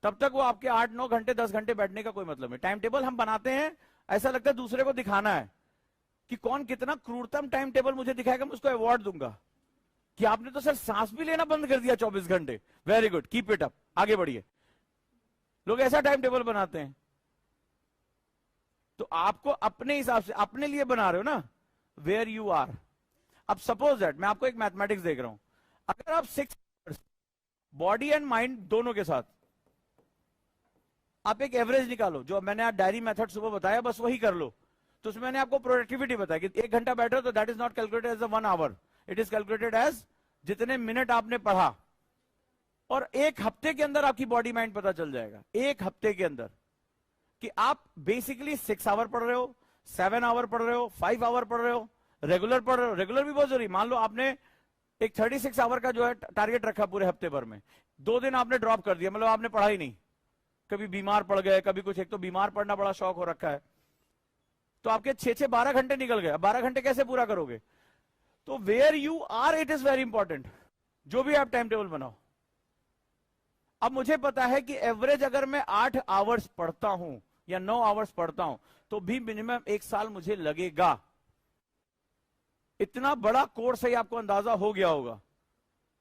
तब तक वो आपके 8-9 घंटे 10 घंटे बैठने का कोई मतलब नहीं। टाइम टेबल हम बनाते हैं, ऐसा लगता है दूसरे को दिखाना है कि कौन कितना क्रूरतम टाइम टेबल मुझे दिखाएगा, मैं उसको अवार्ड दूंगा कि आपने तो सर सांस भी लेना बंद कर दिया 24 घंटे, very good, keep it up, आगे बढ़िए। लोग ऐसा टाइम टेबल बनाते हैं। तो आपको अपने हिसाब से, अपने लिए बना रहे हो ना, वेयर यू आर। अब सपोज दैट मैं आपको एक मैथमेटिक्स देख रहा हूं, अगर आप 6 बॉडी एंड माइंड दोनों के साथ आप एक एवरेज निकालो, जो मैंने आज डायरी मेथड सुबह बताया बस वही कर लो, तो उसमें मैंने आपको प्रोडक्टिविटी बताया कि 1 घंटा बैठे हो तो that is not calculated as a 1 hour, it is calculated as जितने मिनट आपने पढ़ा। और 1 हफ्ते के अंदर आपकी बॉडी माइंड पता चल जाएगा, 1 हफ्ते के अंदर, कि आप बेसिकली 6 आवर पढ़ रहे हो, 7 आवर पढ़ रहे हो, 5 आवर पढ़ रहे हो, रेगुलर पढ़ रहे हो। रेगुलर भी बहुत जरूरी। मान लो आपने एक 36 आवर का जो है टारगेट रखा पूरे हफ्ते भर में, 2 दिन आपने ड्रॉप कर दिया, मतलब आपने पढ़ा ही नहीं, कभी बीमार पड़ गए, कभी कुछ, एक तो बीमार पड़ना बड़ा शौक हो रखा है, तो आपके 6-6 12 घंटे निकल गए। 12 घंटे कैसे पूरा करोगे? तो where you are it is very important, जो भी आप टाइम टेबल बनाओ। अब मुझे पता है कि एवरेज अगर मैं 8 आवर्स पढ़ता हूं या 9 आवर्स पढ़ता हूं तो भी मिनिमम 1 साल मुझे लगेगा। इतना बड़ा कोर्स है, आपको अंदाजा हो गया होगा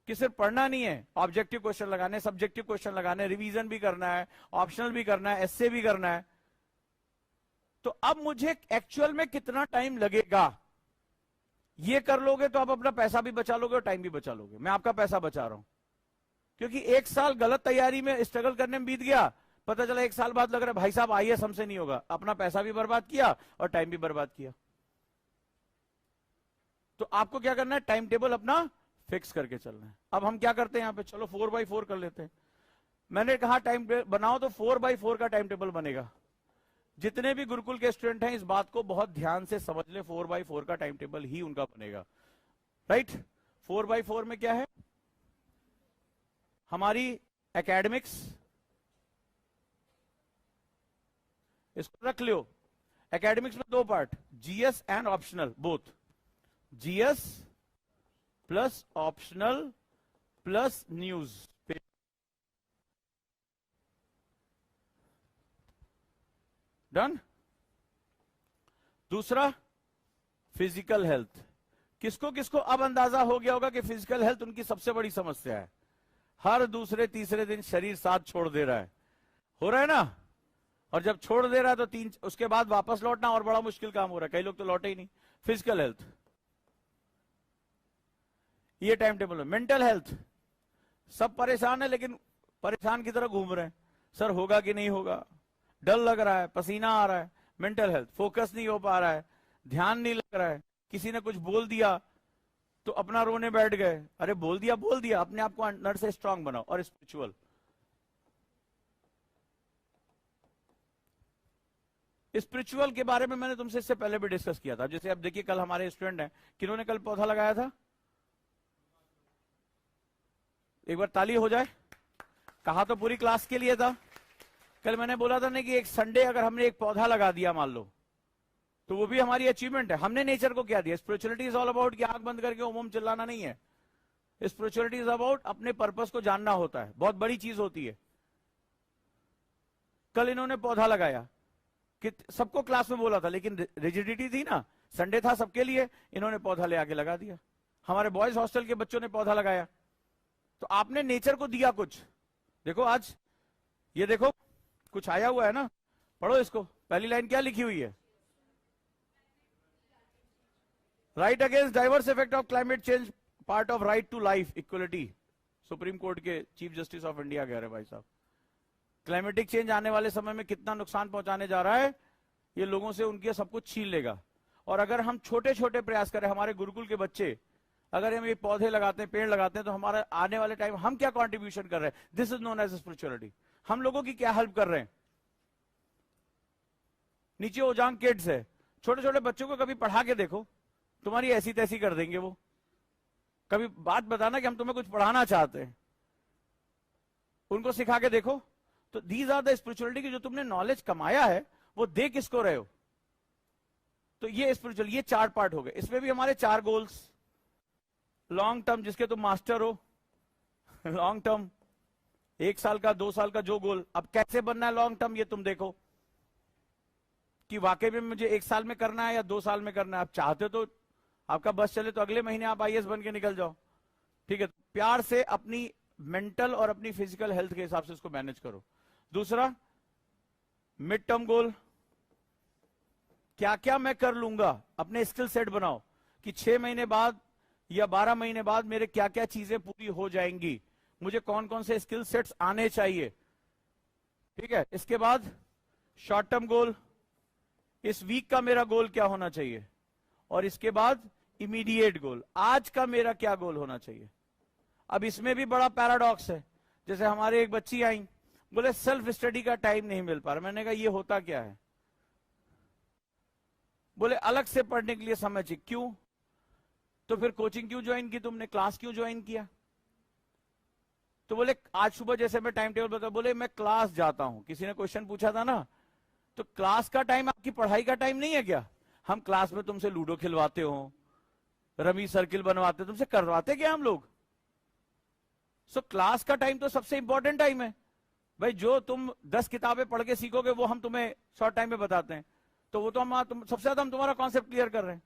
कि सिर्फ पढ़ना नहीं है, ऑब्जेक्टिव क्वेश्चन लगाने, सब्जेक्टिव क्वेश्चन लगाने, रिवीजन भी करना है, ऑप्शनल भी करना है, एस्से भी करना है। तो अब मुझे एक्चुअल में कितना टाइम लगेगा? ये कर लोगे तो आप अपना पैसा भी बचा लोगे और टाइम भी बचा लोगे। मैं आपका पैसा बचा रहा हूं, क्योंकि 1 साल गलत तैयारी में स्ट्रगल करने में बीत गया, पता चला 1 साल बाद लग रहा है भाई साहब आईएएस हमसे नहीं होगा, अपना पैसा भी बर्बाद किया और टाइम भी बर्बाद किया। तो आपको क्या करना है? टाइम टेबल अपना फिक्स करके चलना है। अब हम क्या करते हैं यहां पे, चलो 4x4 कर लेते हैं। मैंने कहा टाइम बनाओ तो 4x4 का टाइम टेबल बनेगा। जितने भी गुरुकुल के स्टूडेंट हैं इस बात को बहुत ध्यान से समझ ले, 4x4 का टाइम टेबल ही उनका बनेगा। राइट? 4x4 में क्या है? हमारी एकेडमिक्स, इसको रख लियो। एकेडमिक्स में 2 part, GS and optional, both. GS plus optional plus news. Done? दूसरा फिजिकल हेल्थ। किसको किसको अब अंदाजा हो गया होगा कि फिजिकल हेल्थ उनकी सबसे बड़ी समस्या है। हर दूसरे तीसरे दिन शरीर साथ छोड़ दे रहा है, हो रहा है ना? और जब छोड़ दे रहा है तो उसके बाद वापस लौटना और बड़ा मुश्किल काम हो रहा है। कई लोग तो लौटे ही नहीं। फिजिकल हेल्थ, ये टाइम टेबल है। मेंटल हेल्थ, सब परेशान है लेकिन परेशान की तरह घूम रहे हैं, सर होगा कि नहीं होगा, डर लग रहा है, पसीना आ रहा है। मेंटल हेल्थ, फोकस नहीं हो पा रहा है, ध्यान नहीं लग रहा है, किसी ने कुछ बोल दिया तो अपना रोने बैठ गए। अरे बोल दिया, अपने आप को अंदर से स्ट्रांग बनाओ। और स्पिरिचुअल, स्पिरिचुअल के बारे में मैंने तुमसे इससे पहले भी डिस्कस किया था। जैसे अब देखिए, कल हमारे स्टूडेंट हैं, किन्होंने कल पौधा लगाया था? एक बार ताली हो जाए। कहा तो पूरी क्लास के लिए था। कल मैंने बोला था ना कि एक संडे अगर हमने एक पौधा लगा दिया मान लो, तो वो भी हमारी अचीवमेंट है। हमने नेचर को क्या दिया? स्पिरिचुअलिटी इज ऑल अबाउट कि आंख बंद करके ओम ओम चिल्लाना नहीं है। स्पिरिचुअलिटी इज अबाउट अपने पर्पस को जानना होता है, बहुत बड़ी चीज होती है। कल इन्होंने पौधा लगाया कि सबको क्लास में बोला था, लेकिन रिजिडिटी थी ना, संडे था सबके लिए, इन्होंने पौधा ले आके लगा दिया। हमारे बॉयज हॉस्टल के बच्चों ने पौधा लगाया। तो आपने नेचर को दिया कुछ। देखो आज ये देखो कुछ आया हुआ है ना, पढ़ो इसको। पहली लाइन क्या लिखी हुई है? Right against diverse effect of climate change, part of right to life equality. Supreme court के चीफ जस्टिस ऑफ इंडिया कह रहे भाई साहब, क्लाइमेटिक चेंज आने वाले समय में कितना नुकसान पहुंचाने जा रहा है, ये लोगों से उनके सब कुछ छीन लेगा। और अगर हम छोटे छोटे प्रयास करें, हमारे गुरुकुल के बच्चे अगर हम ये पौधे लगाते हैं, पेड़ लगाते हैं, तो हमारा आने वाले टाइम हम क्या कंट्रीब्यूशन कर रहे हैं? This is known as spirituality. हम लोगों की क्या हेल्प कर रहे हैं? नीचे ओजांग किड्स है, छोटे छोटे बच्चों को कभी पढ़ा के देखो, तुम्हारी ऐसी तैसी कर देंगे वो। कभी बात बताना कि हम तुम्हें कुछ पढ़ाना चाहते हैं, उनको सिखा के देखो। तो दीज आर द स्पिरिचुअलिटी की जो तुमने नॉलेज कमाया है वो दे किसको रहे हो? तो ये स्पिरिचुअल, ये 4 पार्ट हो गए। इसमें भी हमारे 4 गोल्स। लॉन्ग टर्म, जिसके तुम मास्टर हो, लॉन्ग टर्म 1 साल का 2 साल का जो गोल। अब कैसे बनना है लॉन्ग टर्म, ये तुम देखो कि वाकई में मुझे 1 साल में करना है या 2 साल में करना है। आप चाहते तो आपका बस चले तो अगले महीने आप आईएएस बन के निकल जाओ, ठीक है? प्यार से अपनी मेंटल और अपनी फिजिकल हेल्थ के हिसाब से इसको मैनेज करो। दूसरा, मिड टर्म गोल, क्या क्या मैं कर लूंगा, अपने स्किल सेट बनाओ कि 6 महीने बाद या 12 महीने बाद मेरे क्या क्या चीजें पूरी हो जाएंगी, मुझे कौन कौन से स्किल सेट्स आने चाहिए, ठीक है? इसके बाद शॉर्ट टर्म गोल, इस वीक का मेरा गोल क्या होना चाहिए, और इसके बाद इमीडिएट गोल, आज का मेरा क्या गोल होना चाहिए। अब इसमें भी बड़ा पैराडॉक्स है। जैसे हमारे एक बच्ची आई, बोले सेल्फ स्टडी का टाइम नहीं मिल पा रहा। मैंने कहा ये होता क्या है? बोले अलग से पढ़ने के लिए समय चाहिए। क्यों? तो फिर कोचिंग क्यों ज्वाइन की तुमने, क्लास क्यों ज्वाइन किया? तो बोले आज सुबह जैसे मैं टाइम टेबल बता, बोले मैं क्लास जाता हूं। किसी ने क्वेश्चन पूछा था ना, तो क्लास का टाइम आपकी पढ़ाई का टाइम नहीं है क्या? हम क्लास में तुमसे लूडो खिलवाते हो, रमी सर्किल बनवाते हो, तुमसे करवाते क्या हम लोग? सो क्लास का टाइम तो सबसे इंपॉर्टेंट टाइम है भाई। जो तुम 10 किताबें पढ़ के सीखोगे वो हम तुम्हें शॉर्ट टाइम में बताते हैं, तो वो तो सबसे ज्यादा हम तुम्हारा कॉन्सेप्ट क्लियर कर रहे हैं।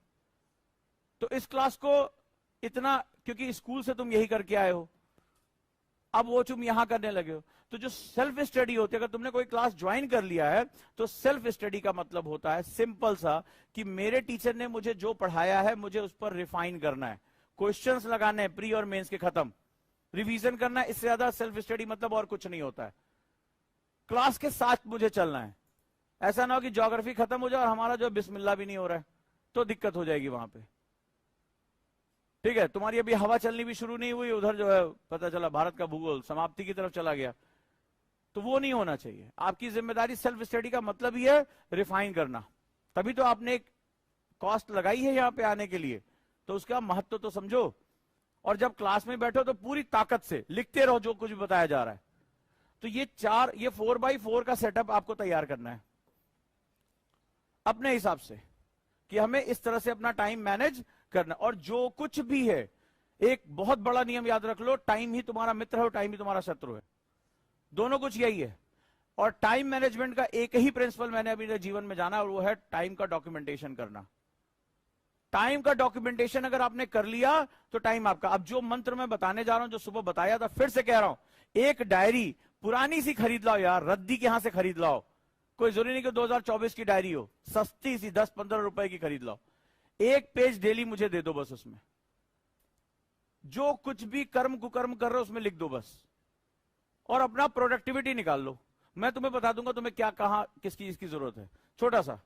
तो इस क्लास को इतना, क्योंकि स्कूल से तुम यही करके आए हो, अब वो तुम यहां करने लगे हो। तो जो सेल्फ स्टडी होती है, अगर तुमने कोई क्लास ज्वाइन कर लिया है, तो सेल्फ स्टडी का मतलब होता है सिंपल सा कि मेरे टीचर ने मुझे जो पढ़ाया है मुझे उस पर रिफाइन करना है, क्वेश्चंस लगाने हैं प्री और मेंस के, खत्म, रिवीजन करना है। इससे ज्यादा सेल्फ स्टडी मतलब और कुछ नहीं होता है। क्लास के साथ मुझे चलना है। ऐसा ना हो कि ज्योग्राफी खत्म हो जाए और हमारा जो बिस्मिल्लाह भी नहीं हो रहा है, तो दिक्कत हो जाएगी वहां पे। ठीक है, तुम्हारी अभी हवा चलनी भी शुरू नहीं हुई, उधर जो है पता चला भारत का भूगोल समाप्ति की तरफ चला गया, तो वो नहीं होना चाहिए। आपकी जिम्मेदारी सेल्फ स्टडी का मतलब ही है रिफाइन करना। तभी तो आपने एक कॉस्ट लगाई है यहाँ पे आने के लिए, तो उसका महत्व तो समझो। और जब क्लास में बैठो तो पूरी ताकत से लिखते रहो जो कुछ भी बताया जा रहा है। तो ये 4x4 का सेटअप आपको तैयार करना है अपने हिसाब से, कि हमें इस तरह से अपना टाइम मैनेज करना। और जो कुछ भी है, एक बहुत बड़ा नियम याद रख लो, टाइम ही तुम्हारा मित्र है और टाइम ही तुम्हारा शत्रु है। दोनों कुछ यही है। और टाइम मैनेजमेंट का एक ही प्रिंसिपल मैंने अभी जीवन में जाना, और वो है टाइम का डॉक्यूमेंटेशन करना। टाइम का डॉक्यूमेंटेशन अगर आपने कर लिया तो टाइम आपका। अब जो मंत्र मैं बताने जा रहा हूं, जो सुबह बताया था, फिर से कह रहा हूं, एक डायरी पुरानी सी खरीद लाओ यार, रद्दी के यहां से खरीद लाओ। कोई जरूरी नहीं कि 2024 की डायरी हो, सस्ती सी 10-15 रुपए की खरीद लाओ। एक पेज डेली मुझे दे दो बस, उसमें जो कुछ भी कर्म कुकर्म कर रहे हो उसमें लिख दो बस, और अपना प्रोडक्टिविटी निकाल लो। मैं तुम्हें बता दूंगा तुम्हें क्या, कहां, किस चीज की जरूरत है। छोटा सा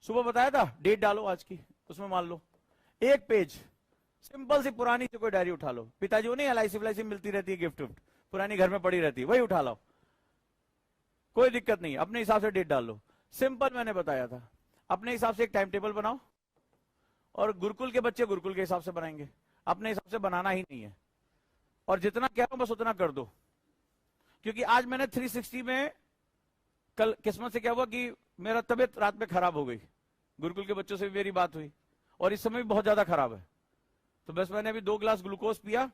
सुबह बताया था, डेट डालो आज की, उसमें मान लो एक पेज सिंपल सी पुरानी सी कोई डायरी उठा लो। पिताजी वो नहीं LIC मिलती रहती है, गिफ्ट विफ्ट पुरानी घर में पड़ी रहती है, वही उठा लो, कोई दिक्कत नहीं, अपने हिसाब से डेट डाल लो। सिंपल मैंने बताया था, अपने हिसाब से एक टाइम टेबल बनाओ। और गुरुकुल के बच्चे गुरुकुल के हिसाब से बनाएंगे, अपने हिसाब से बनाना ही नहीं है। और जितना कह रहा हूं बस उतना कर दो। क्योंकि आज मैंने 360 में, कल किस्मत से क्या हुआ कि मेरा तबियत रात में खराब हो गई, गुरुकुल के बच्चों से भी मेरी बात हुई, और इस समय भी बहुत ज्यादा खराब है। तो बस मैंने अभी 2 ग्लास ग्लूकोज पिया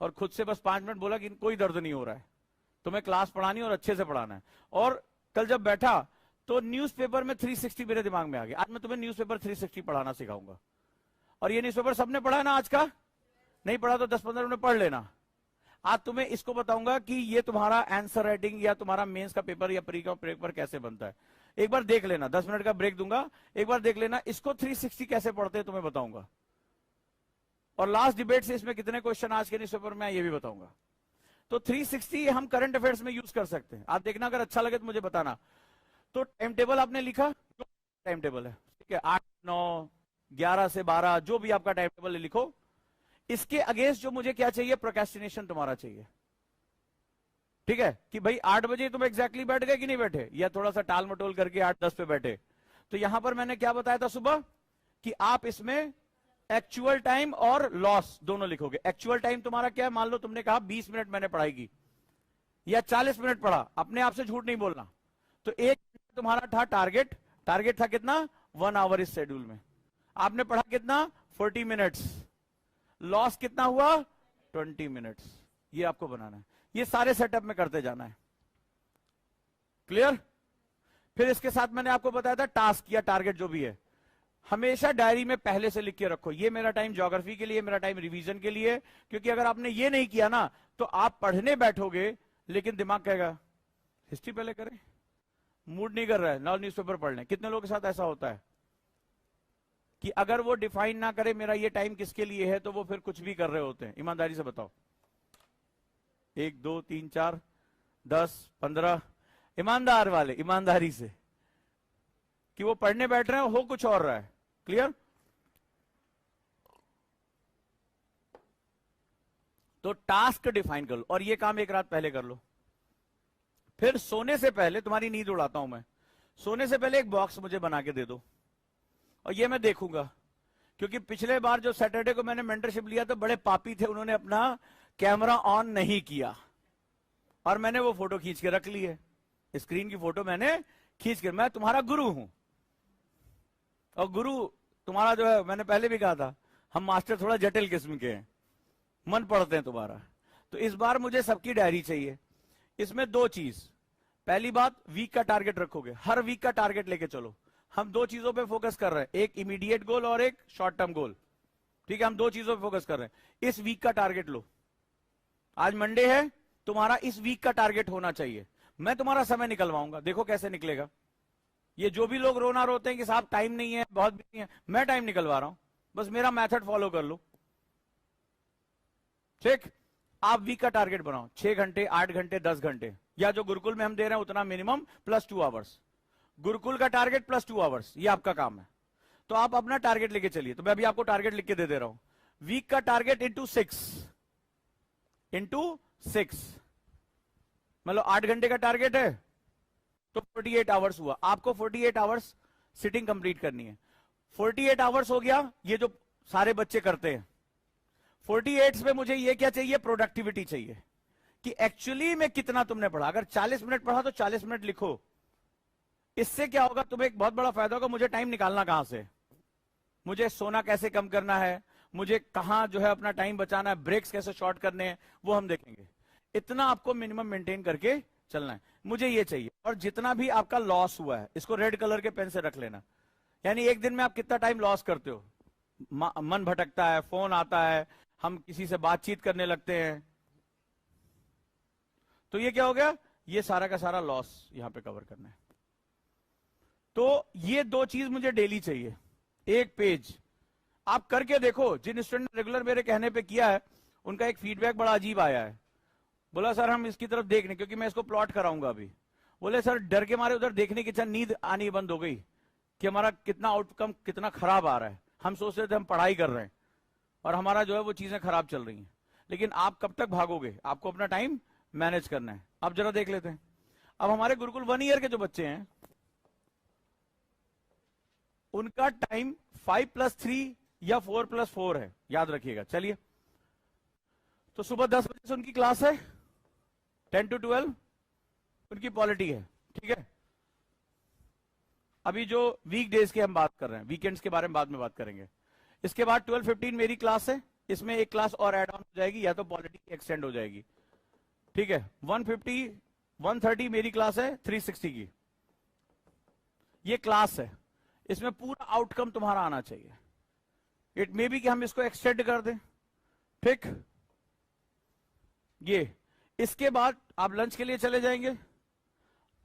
और खुद से बस 5 मिनट बोला कि कोई दर्द नहीं हो रहा है, तुम्हें क्लास पढ़ानी और अच्छे से पढ़ाना है। और कल जब बैठा तो न्यूज़पेपर में 360 मेरे दिमाग में आ गया। आज मैं तुम्हें न्यूज़पेपर 360 पढ़ाना सिखाऊंगा। और ये न्यूज़पेपर सबने पढ़ा ना, आज का नहीं पढ़ा तो 10-15 मिनट पढ़ लेना। आज तुम्हें इसको बताऊंगा कि ये तुम्हारा आंसर राइटिंग या तुम्हारा मेंस का पेपर या प्री का पेपर कैसे बनता है। एक बार देख लेना, 10 मिनट का ब्रेक दूंगा, एक बार देख लेना इसको। 360 कैसे पढ़ते हैं तुम्हें बताऊंगा। और लास्ट डिबेट से इसमें कितने क्वेश्चन आज के न्यूज़पेपर में ये भी बताऊंगा। तो 360 हम करंट अफेयर्स में यूज कर सकते हैं। आप देखना, अगर अच्छा लगे तो मुझे बताना। तो टाइम टेबल आपने लिखा, टाइम टेबल है, ठीक है, 8, 9, 11 से 12 जो भी आपका टाइम टेबल है लिखो। इसके अगेंस्ट जो मुझे क्या चाहिए, प्रोक्रेस्टिनेशन तुम्हारा चाहिए। ठीक है, कि भाई 8 बजे तुम एग्जैक्टली बैठ गए कि नहीं बैठे, या थोड़ा सा टाल मटोल करके 8-10 पे बैठे। तो यहां पर मैंने क्या बताया था सुबह, कि आप इसमें एक्चुअल टाइम और लॉस दोनों लिखोगे। एक्चुअल टाइम तुम्हारा क्या है, मान लो तुमने कहा 20 मिनट मैंने पढ़ाई की या 40 मिनट पढ़ा, अपने आप से झूठ नहीं बोलना। तो एक तुम्हारा था टारगेट, टारगेट था कितना, 1 आवर इस शेड्यूल में। आपने पढ़ा कितना, 40 मिनट्स। लॉस कितना हुआ, 20 मिनट्स। ये आपको बनाना है, ये सारे सेटअप में करते जाना है। क्लियर? फिर इसके साथ मैंने आपको बताया था टास्क या टारगेट जो भी है, हमेशा डायरी में पहले से लिख के रखो। ये मेरा टाइम ज्योग्राफी के लिए, मेरा टाइम रिवीजन के लिए। क्योंकि अगर आपने ये नहीं किया ना, तो आप पढ़ने बैठोगे लेकिन दिमाग कहेगा हिस्ट्री पहले करें, मूड नहीं कर रहा है, नाउ न्यूज़पेपर पढ़ लें। कितने लोगों के साथ ऐसा होता है कि अगर वो डिफाइन ना करे मेरा ये टाइम किसके लिए है, तो वो फिर कुछ भी कर रहे होते हैं। ईमानदारी से बताओ, 1, 2, 3, 4, 10, 15 ईमानदार वाले, ईमानदारी से कि वो पढ़ने बैठ रहे हैं, हो कुछ और रहा है। क्लियर? तो टास्क डिफाइन कर लो, और ये काम एक रात पहले कर लो। फिर सोने से पहले, तुम्हारी नींद उड़ाता हूं मैं, सोने से पहले एक बॉक्स मुझे बना के दे दो, और ये मैं देखूंगा। क्योंकि पिछले बार जो सैटरडे को मैंने मेंटरशिप लिया तो बड़े पापी थे, उन्होंने अपना कैमरा ऑन नहीं किया, और मैंने वो फोटो खींच के रख ली है। स्क्रीन की फोटो मैंने खींच के, मैं तुम्हारा गुरु हूं, और गुरु तुम्हारा जो है, मैंने पहले भी कहा था, हम मास्टर थोड़ा जटिल किस्म के हैं, मन पढ़ते हैं तुम्हारा। तो इस बार मुझे सबकी डायरी चाहिए। इसमें दो चीज, पहली बात, वीक का टारगेट रखोगे, हर वीक का टारगेट लेके चलो। हम दो चीजों पे फोकस कर रहे हैं, एक इमीडिएट गोल और एक शॉर्ट टर्म गोल। ठीक है, हम दो चीजों पे फोकस कर रहे हैं। इस वीक का टारगेट लो। आज मंडे है, तुम्हारा इस वीक का टारगेट होना चाहिए। मैं तुम्हारा समय निकलवाऊंगा, देखो कैसे निकलेगा। ये जो भी लोग रोना रोते हैं कि साहब टाइम नहीं है, बहुत बिजी है, मैं टाइम निकलवा रहा हूं, बस मेरा मेथड फॉलो कर लो। ठीक, आप वीक का टारगेट बनाओ, 6 घंटे, 8 घंटे, 10 घंटे, या जो गुरुकुल में हम दे रहे हैं उतना मिनिमम, प्लस 2 आवर्स। गुरुकुल का टारगेट प्लस 2 आवर्स, ये आपका काम है। तो आप अपना टारगेट लेके चलिए। तो मैं अभी आपको टारगेट लिख के दे रहा हूं, वीक का टारगेट इंटू 6, मतलब 8 घंटे का टारगेट है तो 48 आवर्स हुआ। आपको 48 आवर्स सिटिंग कंप्लीट करनी है। 48 आवर्स हो गया, ये जो सारे बच्चे करते हैं। 48 पे मुझे ये क्या चाहिए, प्रोडक्टिविटी चाहिए, कि एक्चुअली में कितना तुमने पढ़ा। अगर 40 मिनट पढ़ा तो 40 मिनट लिखो। इससे क्या होगा, तुम्हें एक बहुत बड़ा फायदा होगा। मुझे टाइम निकालना कहां से, मुझे सोना कैसे कम करना है, मुझे कहां जो है अपना टाइम बचाना है, ब्रेक्स कैसे शॉर्ट करने हैं, वो हम देखेंगे। इतना आपको मिनिमम मेंटेन करके चलना है, मुझे ये चाहिए। और जितना भी आपका लॉस हुआ है, इसको रेड कलर के पेन से रख लेना। यानी एक दिन में आप कितना टाइम लॉस करते हो, मन भटकता है, फोन आता है, हम किसी से बातचीत करने लगते हैं, तो ये क्या हो गया, ये सारा का सारा लॉस यहां पे कवर करना है। तो ये दो चीज मुझे डेली चाहिए। एक पेज आप करके देखो, जिन स्टूडेंट ने रेगुलर मेरे कहने पे किया है उनका एक फीडबैक बड़ा अजीब आया है। बोला सर हम इसकी तरफ देख रहे, क्योंकि मैं इसको प्लॉट कराऊंगा अभी। बोले सर डर के मारे उधर देखने की नींद आनी बंद हो गई कि हमारा कितना आउटकम कितना खराब आ रहा है। हम सोच रहे थे हम पढ़ाई कर रहे हैं और हमारा जो है वो चीजें खराब चल रही हैं। लेकिन आप कब तक भागोगे, आपको अपना टाइम मैनेज करना है। अब जरा देख लेते हैं, अब हमारे गुरुकुल 1 ईयर के जो बच्चे हैं उनका टाइम 5+3 या 4+4 है, याद रखिएगा। चलिए, तो सुबह 10 बजे से उनकी क्लास है, 10 to 12 उनकी पॉलिटी है। ठीक है, अभी जो वीक डेज के हम बात कर रहे हैं, वीकेंड्स के बारे में बाद में बात करेंगे। इसके बाद 12:15 मेरी क्लास है, इसमें एक क्लास और ऐड ऑन हो जाएगी, या तो पॉलिटी एक्सटेंड हो जाएगी। ठीक है, 1:30 मेरी क्लास है 360 की, ये क्लास है, इसमें पूरा आउटकम तुम्हारा आना चाहिए। इट मे बी कि हम इसको एक्सटेंड कर दें। ठीक, ये इसके बाद आप लंच के लिए चले जाएंगे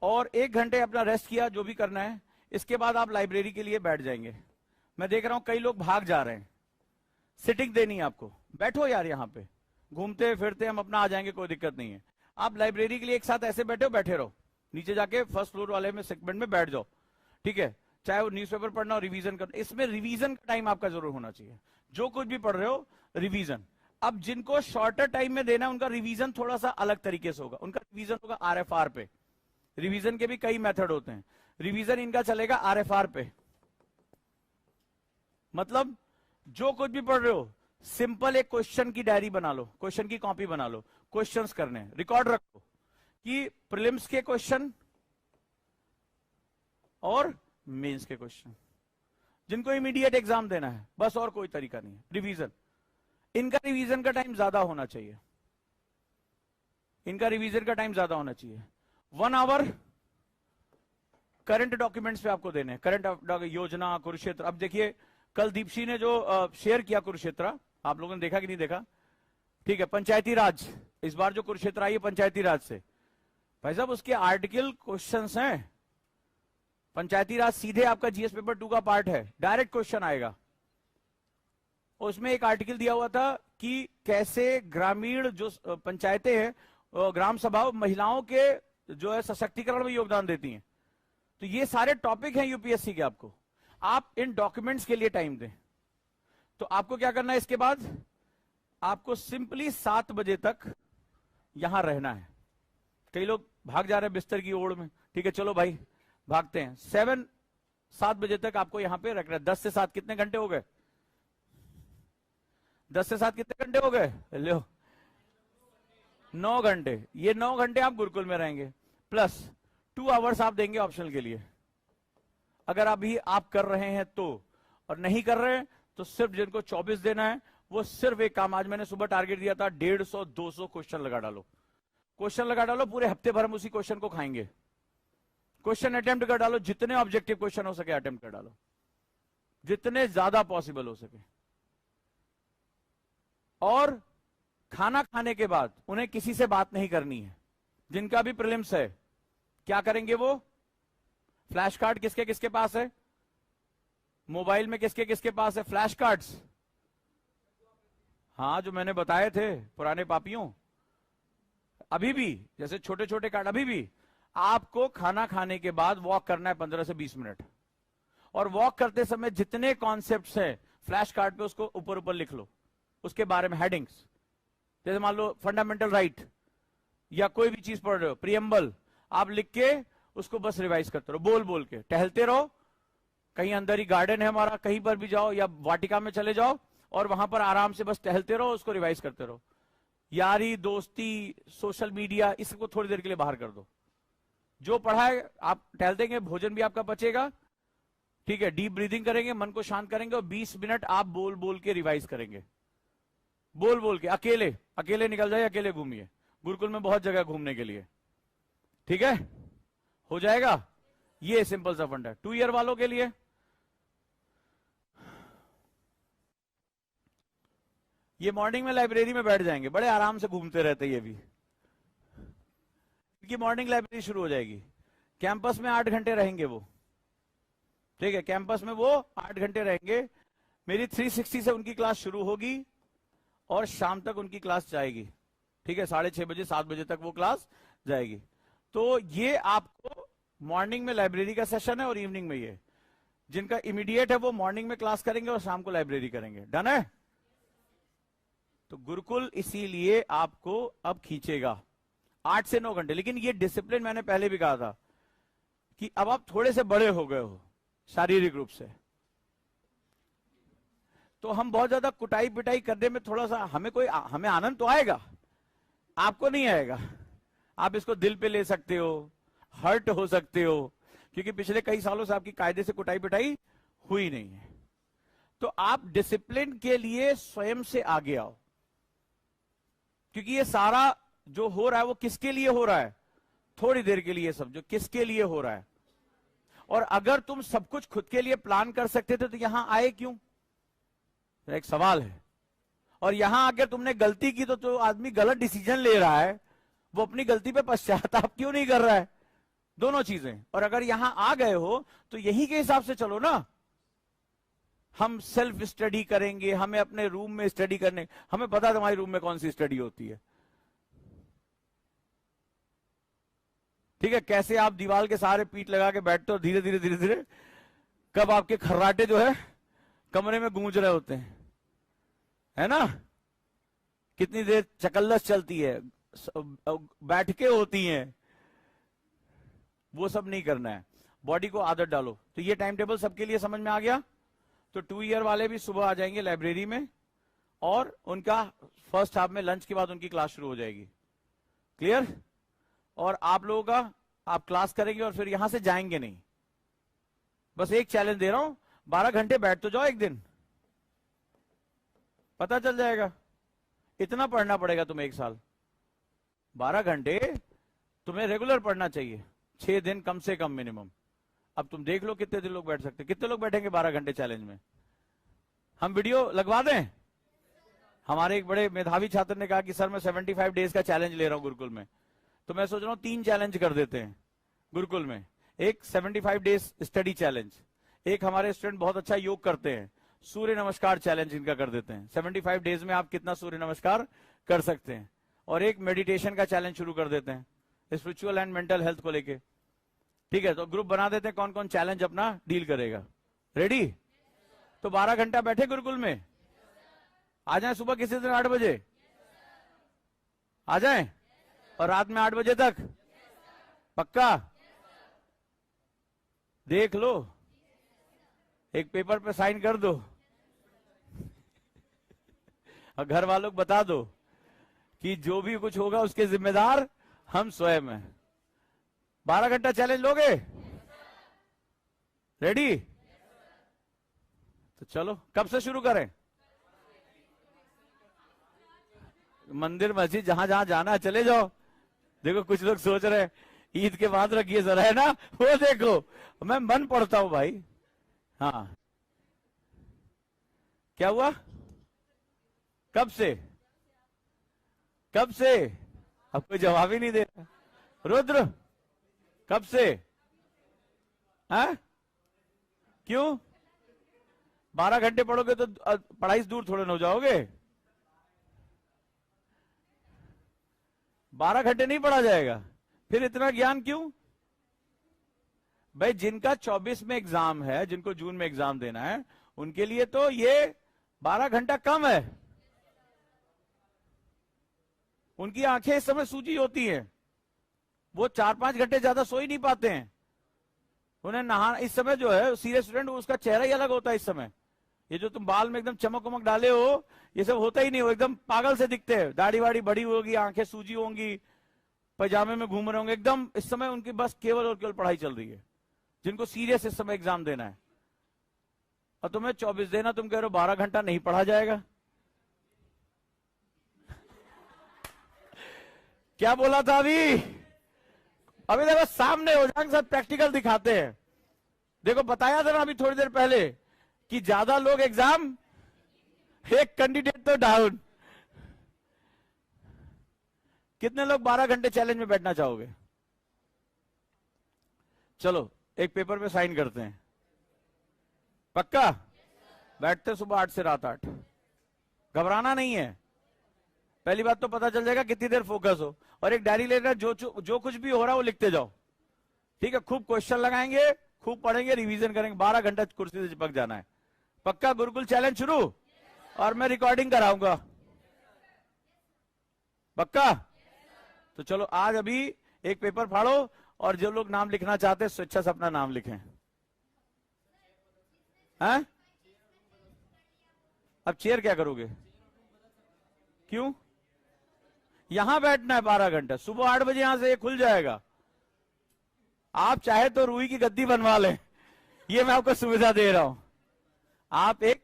और 1 घंटे अपना रेस्ट किया, जो भी करना है। इसके बाद आप लाइब्रेरी के लिए बैठ जाएंगे। मैं देख रहा हूं कई लोग भाग जा रहे हैं, सिटिंग देनी है आपको, बैठो यार, यहां पे घूमते फिरते हम अपना आ जाएंगे, कोई दिक्कत नहीं है। आप लाइब्रेरी के लिए एक साथ ऐसे बैठे हो, बैठे रहो, नीचे जाके फर्स्ट फ्लोर वाले में सेगमेंट में बैठ जाओ। ठीक है, चाहे वो न्यूज़पेपर पढ़ना हो, रिवीजन करना, इसमें रिवीजन का टाइम आपका जरूर होना चाहिए। जो कुछ भी पढ़ रहे हो रिवीजन। अब जिनको शॉर्टर टाइम में देना, उनका रिवीजन थोड़ा सा अलग तरीके से होगा। उनका रिवीजन होगा RFR पे। रिवीजन के भी कई मेथड होते हैं, रिवीजन इनका चलेगा RFR पे। मतलब जो कुछ भी पढ़ रहे हो, सिंपल एक क्वेश्चन की डायरी बना लो, क्वेश्चन की कॉपी बना लो, क्वेश्चंस करने, रिकॉर्ड रखो कि प्रीलिम्स के क्वेश्चन और मेंस के क्वेश्चन, जिनको इमीडिएट एग्जाम देना है, बस और कोई तरीका नहीं है। रिवीजन, इनका रिवीजन का टाइम ज्यादा होना चाहिए, इनका रिवीजन का टाइम ज्यादा होना चाहिए। 1 आवर करंट डॉक्यूमेंट्स पे आपको देने, करंट योजना, कुरुक्षेत्र। अब देखिए कल दीपशी ने जो शेयर किया कुरुक्षेत्र, आप लोगों ने देखा कि नहीं देखा? ठीक है, पंचायती राज, इस बार जो कुरुक्षेत्र आई है पंचायती राज से, भाई साहब उसके आर्टिकल क्वेश्चंस हैं। पंचायती राज सीधे आपका GS पेपर 2 का पार्ट है, डायरेक्ट क्वेश्चन आएगा। उसमें एक आर्टिकल दिया हुआ था कि कैसे ग्रामीण जो पंचायतें हैं, ग्राम सभा महिलाओं के जो है सशक्तिकरण में योगदान देती हैं। तो ये सारे टॉपिक हैं यूपीएससी के। आपको आप इन डॉक्यूमेंट्स के लिए टाइम दें। तो आपको क्या करना है, इसके बाद आपको सिंपली 7 बजे तक यहां रहना है। कई लोग भाग जा रहे हैं बिस्तर की ओर में, ठीक है चलो भाई भागते हैं। 7 बजे तक आपको यहां पे रखना है। 10 से 7 कितने घंटे हो गए? 10 से 7 कितने घंटे हो गए? लो 9 घंटे। ये 9 घंटे आप गुरुकुल में रहेंगे, प्लस 2 आवर्स आप देंगे ऑप्शनल के लिए। अगर अभी आप कर रहे हैं तो, और नहीं कर रहे हैं तो सिर्फ जिनको 24 देना है वो सिर्फ एक काम, आज मैंने सुबह टारगेट दिया था 150-200 क्वेश्चन लगा डालो। क्वेश्चन लगा डालो, पूरे हफ्ते भर हम उसी क्वेश्चन को खाएंगे। क्वेश्चन अटेम्प्ट कर डालो, जितने ऑब्जेक्टिव क्वेश्चन हो सके अटेम्प्ट कर डालो, जितने ज्यादा पॉसिबल हो सके। और खाना खाने के बाद उन्हें किसी से बात नहीं करनी है। जिनका भी प्रीलिम्स है क्या करेंगे, वो फ्लैश कार्ड किसके किसके पास है, मोबाइल में किसके किसके पास है फ्लैश कार्ड्स? हाँ, जो मैंने बताए थे पुराने पापियों। अभी भी जैसे छोटे छोटे कार्ड, अभी भी आपको खाना खाने के बाद वॉक करना है 15 से 20 मिनट। और वॉक करते समय जितने कॉन्सेप्ट्स हैं फ्लैश कार्ड पे उसको ऊपर ऊपर लिख लो, उसके बारे में हेडिंग्स। जैसे मान लो फंडामेंटल राइट या कोई भी चीज पढ़ रहे हो, प्रियम्बल, आप लिख के उसको बस रिवाइज करते रहो, बोल बोल के टहलते रहो। कहीं अंदर ही गार्डन है हमारा, कहीं पर भी जाओ या वाटिका में चले जाओ और वहां पर आराम से बस टहलते रहो, उसको रिवाइज करते रहो। यारी दोस्ती, सोशल मीडिया, इसको थोड़ी देर के लिए बाहर कर दो। जो पढ़ा है आप टहलते गए, भोजन भी आपका पचेगा, ठीक है। डीप ब्रीदिंग करेंगे, मन को शांत करेंगे और 20 मिनट आप बोल बोल के रिवाइज करेंगे। बोल बोल के अकेले अकेले निकल जाए, अकेले घूमिए। गुरुकुल में बहुत जगह घूमने के लिए, ठीक है, हो जाएगा। ये सिंपल सा फंड है 2 ईयर वालों के लिए। ये मॉर्निंग में लाइब्रेरी में बैठ जाएंगे, बड़े आराम से घूमते रहते ये भी, क्योंकि मॉर्निंग लाइब्रेरी शुरू हो जाएगी। कैंपस में 8 घंटे रहेंगे वो, ठीक है, कैंपस में वो 8 घंटे रहेंगे। मेरी 360 से उनकी क्लास शुरू होगी और शाम तक उनकी क्लास जाएगी, ठीक है, 6:30 बजे 7 बजे तक वो क्लास जाएगी। तो ये आपको मॉर्निंग में लाइब्रेरी का सेशन है और इवनिंग में ये। जिनका इमीडिएट है वो मॉर्निंग में क्लास करेंगे और शाम को लाइब्रेरी करेंगे। डन है? तो गुरुकुल इसीलिए आपको अब खींचेगा 8 से 9 घंटे। लेकिन ये डिसिप्लिन मैंने पहले भी कहा था कि अब आप थोड़े से बड़े हो गए हो शारीरिक रूप से, तो हम बहुत ज्यादा कुटाई पिटाई करने में थोड़ा सा हमें आनंद तो आएगा, आपको नहीं आएगा। आप इसको दिल पे ले सकते हो, हर्ट हो सकते हो, क्योंकि पिछले कई सालों से आपकी कायदे से कुटाई पिटाई हुई नहीं है। तो आप डिसिप्लिन के लिए स्वयं से आगे आओ, क्योंकि ये सारा जो हो रहा है वो किसके लिए हो रहा है? थोड़ी देर के लिए समझो किसके लिए हो रहा है। और अगर तुम सब कुछ खुद के लिए प्लान कर सकते थे तो यहां आए क्यों? एक सवाल है। और यहां अगर तुमने गलती की तो आदमी गलत डिसीजन ले रहा है, वो अपनी गलती पे पश्चाताप क्यों नहीं कर रहा है? दोनों चीजें। और अगर यहां आ गए हो तो यही के हिसाब से चलो ना। हम सेल्फ स्टडी करेंगे, हमें अपने रूम में स्टडी करने, हमें पता है तुम्हारी रूम में कौन सी स्टडी होती है, ठीक है। कैसे आप दीवार के सहारे पीठ लगा के बैठते हो, धीरे धीरे धीरे धीरे कब आपके खर्राटे जो है कमरे में गूंज रहे होते हैं, है ना। कितनी देर चकल्लस चलती है, बैठके होती हैं, वो सब नहीं करना है। बॉडी को आदत डालो। तो ये टाइम टेबल सबके लिए समझ में आ गया। तो 2 ईयर वाले भी सुबह आ जाएंगे लाइब्रेरी में और उनका फर्स्ट हाफ में लंच के बाद उनकी क्लास शुरू हो जाएगी। क्लियर? और आप लोगों का आप क्लास करेंगे और फिर यहां से जाएंगे नहीं। बस एक चैलेंज दे रहा हूं, 12 घंटे बैठ तो जाओ एक दिन, पता चल जाएगा। इतना पढ़ना पड़ेगा तुम्हें एक साल। 12 घंटे तुम्हें रेगुलर पढ़ना चाहिए, 6 दिन कम से कम मिनिमम। अब तुम देख लो कितने दिन लोग बैठ सकते, कितने लोग बैठेंगे 12 घंटे चैलेंज में। हम वीडियो लगवा दें? हमारे एक बड़े मेधावी छात्र ने कहा कि सर मैं 75 डेज का चैलेंज ले रहा हूं गुरुकुल में। तो मैं सोच रहा हूं 3 चैलेंज कर देते हैं गुरुकुल में। एक 75 डेज स्टडी चैलेंज, एक हमारे स्टूडेंट बहुत अच्छा योग करते हैं, सूर्य नमस्कार चैलेंज इनका कर देते हैं। 75 डेज में आप कितना सूर्य नमस्कार कर सकते हैं। और एक मेडिटेशन का चैलेंज शुरू कर देते हैं, स्पिरिचुअल एंड मेंटल हेल्थ को लेके, ठीक है, तो ग्रुप बना देते हैं, कौन कौन चैलेंज अपना डील करेगा। रेडी? तो 12 घंटा बैठे गुरुकुल में, आ जाएं सुबह किसी दिन 8 बजे आ जाएं, और रात में 8 बजे तक। पक्का? देख लो, एक पेपर पे साइन कर दो और घर वालों को बता दो कि जो भी कुछ होगा उसके जिम्मेदार हम स्वयं हैं। 12 घंटा चैलेंज लोगे? रेडी? तो चलो, कब से शुरू करें? मंदिर मस्जिद जहां जहां जाना है चले जाओ। देखो कुछ लोग सोच रहे हैं ईद के बाद रखिए जरा, है ना, वो देखो मैं मन पढ़ता हूं भाई। हाँ, क्या हुआ? कब से? कब से? अब कोई जवाब ही नहीं दे रहा। रुद्र, कब से? हैं? क्यों? 12 घंटे पढ़ोगे तो पढ़ाई से दूर थोड़े न हो जाओगे। 12 घंटे नहीं पढ़ा जाएगा, फिर इतना ज्ञान क्यों? भाई जिनका 24 में एग्जाम है, जिनको जून में एग्जाम देना है, उनके लिए तो ये 12 घंटा कम है। उनकी आंखें इस समय सूजी होती हैं, वो 4-5 घंटे ज्यादा सो ही नहीं पाते हैं। उन्हें नहाना इस समय जो है सीरियस स्टूडेंट, उसका चेहरा ही अलग होता है इस समय। ये जो तुम बाल में एकदम चमक वमक डाले हो, ये सब होता ही नहीं, वो एकदम पागल से दिखते हैं। दाढ़ी वाड़ी बड़ी होगी, आंखें सूजी होंगी, पजामे में घूम रहे होंगे एकदम। इस समय उनकी बस केवल और केवल पढ़ाई चल रही है, जिनको सीरियस इस समय एग्जाम देना है। और तुम्हें 24 देना, तुम कह रहे हो 12 घंटा नहीं पढ़ा जाएगा। क्या बोला था अभी देखो सामने हो जाएंगे, सब प्रैक्टिकल दिखाते हैं। देखो बताया था ना अभी थोड़ी देर पहले कि ज्यादा लोग एग्जाम, एक कैंडिडेट तो डाउन। कितने लोग 12 घंटे चैलेंज में बैठना चाहोगे? चलो एक पेपर पे साइन करते हैं। पक्का? बैठते सुबह 8 से रात 8। घबराना नहीं है। पहली बात तो पता चल जाएगा कितनी देर फोकस हो, और एक डायरी लेकर जो कुछ भी हो रहा है वो लिखते जाओ। ठीक है? खूब क्वेश्चन लगाएंगे, खूब पढ़ेंगे, रिवीजन करेंगे। 12 घंटा कुर्सी से चिपक जाना है। पक्का? गुरुकुल चैलेंज शुरू, और मैं रिकॉर्डिंग कराऊंगा। पक्का? तो चलो आज अभी एक पेपर फाड़ो, और जो लोग नाम लिखना चाहते हैं स्वेच्छा से अपना नाम लिखें। हैं? अब चेयर क्या करोगे? क्यों? यहां बैठना है 12 घंटा। सुबह 8 बजे यहां से ये खुल जाएगा। आप चाहे तो रुई की गद्दी बनवा लें, ये मैं आपको सुविधा दे रहा हूं। आप एक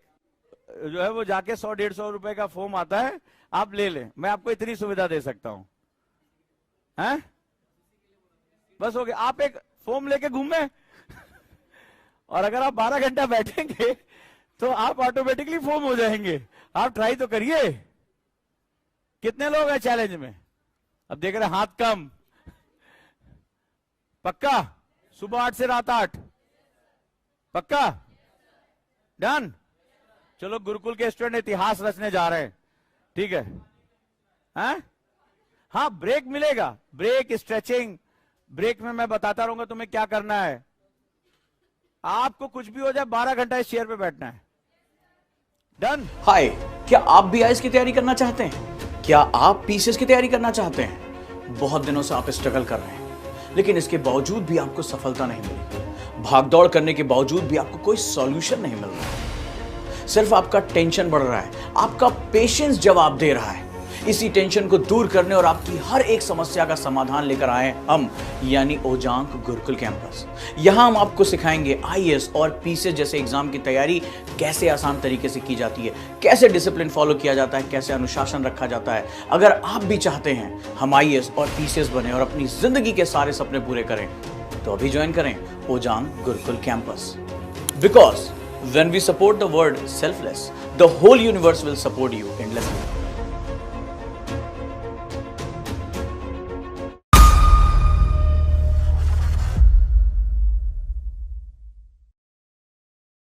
जो है वो जाके 100-150 रुपए का फॉर्म आता है, आप ले लें। मैं आपको इतनी सुविधा दे सकता हूं। हैं? बस हो गया। आप एक फॉर्म लेके घूमे और अगर आप 12 घंटा बैठेंगे तो आप ऑटोमेटिकली फॉर्म हो जाएंगे। आप ट्राई तो करिए। कितने लोग हैं चैलेंज में? अब देख रहे हाथ कम। पक्का? सुबह 8 से रात 8। पक्का? डन? चलो गुरुकुल के स्टूडेंट इतिहास रचने जा रहे हैं। ठीक है? हैं? हाँ, ब्रेक मिलेगा, ब्रेक, स्ट्रेचिंग। ब्रेक में मैं बताता रहूंगा तुम्हें क्या करना है। आपको कुछ भी हो जाए 12 घंटा इस चेयर पे बैठना है। डन? हाय, क्या आप भी आईएएस की तैयारी करना चाहते हैं? क्या आप पीसीएस की तैयारी करना चाहते हैं? बहुत दिनों से आप स्ट्रगल कर रहे हैं, लेकिन इसके बावजूद भी आपको सफलता नहीं मिली। भागदौड़ करने के बावजूद भी आपको कोई सॉल्यूशन नहीं मिल रहा। सिर्फ आपका टेंशन बढ़ रहा है, आपका पेशेंस जवाब दे रहा है। इसी टेंशन को दूर करने और आपकी हर एक समस्या का समाधान लेकर आए हम, यानी ओजांक गुरुकुल कैंपस। यहां हम आपको सिखाएंगे आईएएस और पीसीएस जैसे एग्जाम की तैयारी कैसे आसान तरीके से की जाती है, कैसे डिसिप्लिन फॉलो किया जाता है, कैसे अनुशासन रखा जाता है। अगर आप भी चाहते हैं हम आईएएस और पीसीएस बने और अपनी जिंदगी के सारे सपने पूरे करें, तो अभी ज्वाइन करें Ojaank Gurukul campus. Because when we support the word selfless, the whole universe will support you endlessly.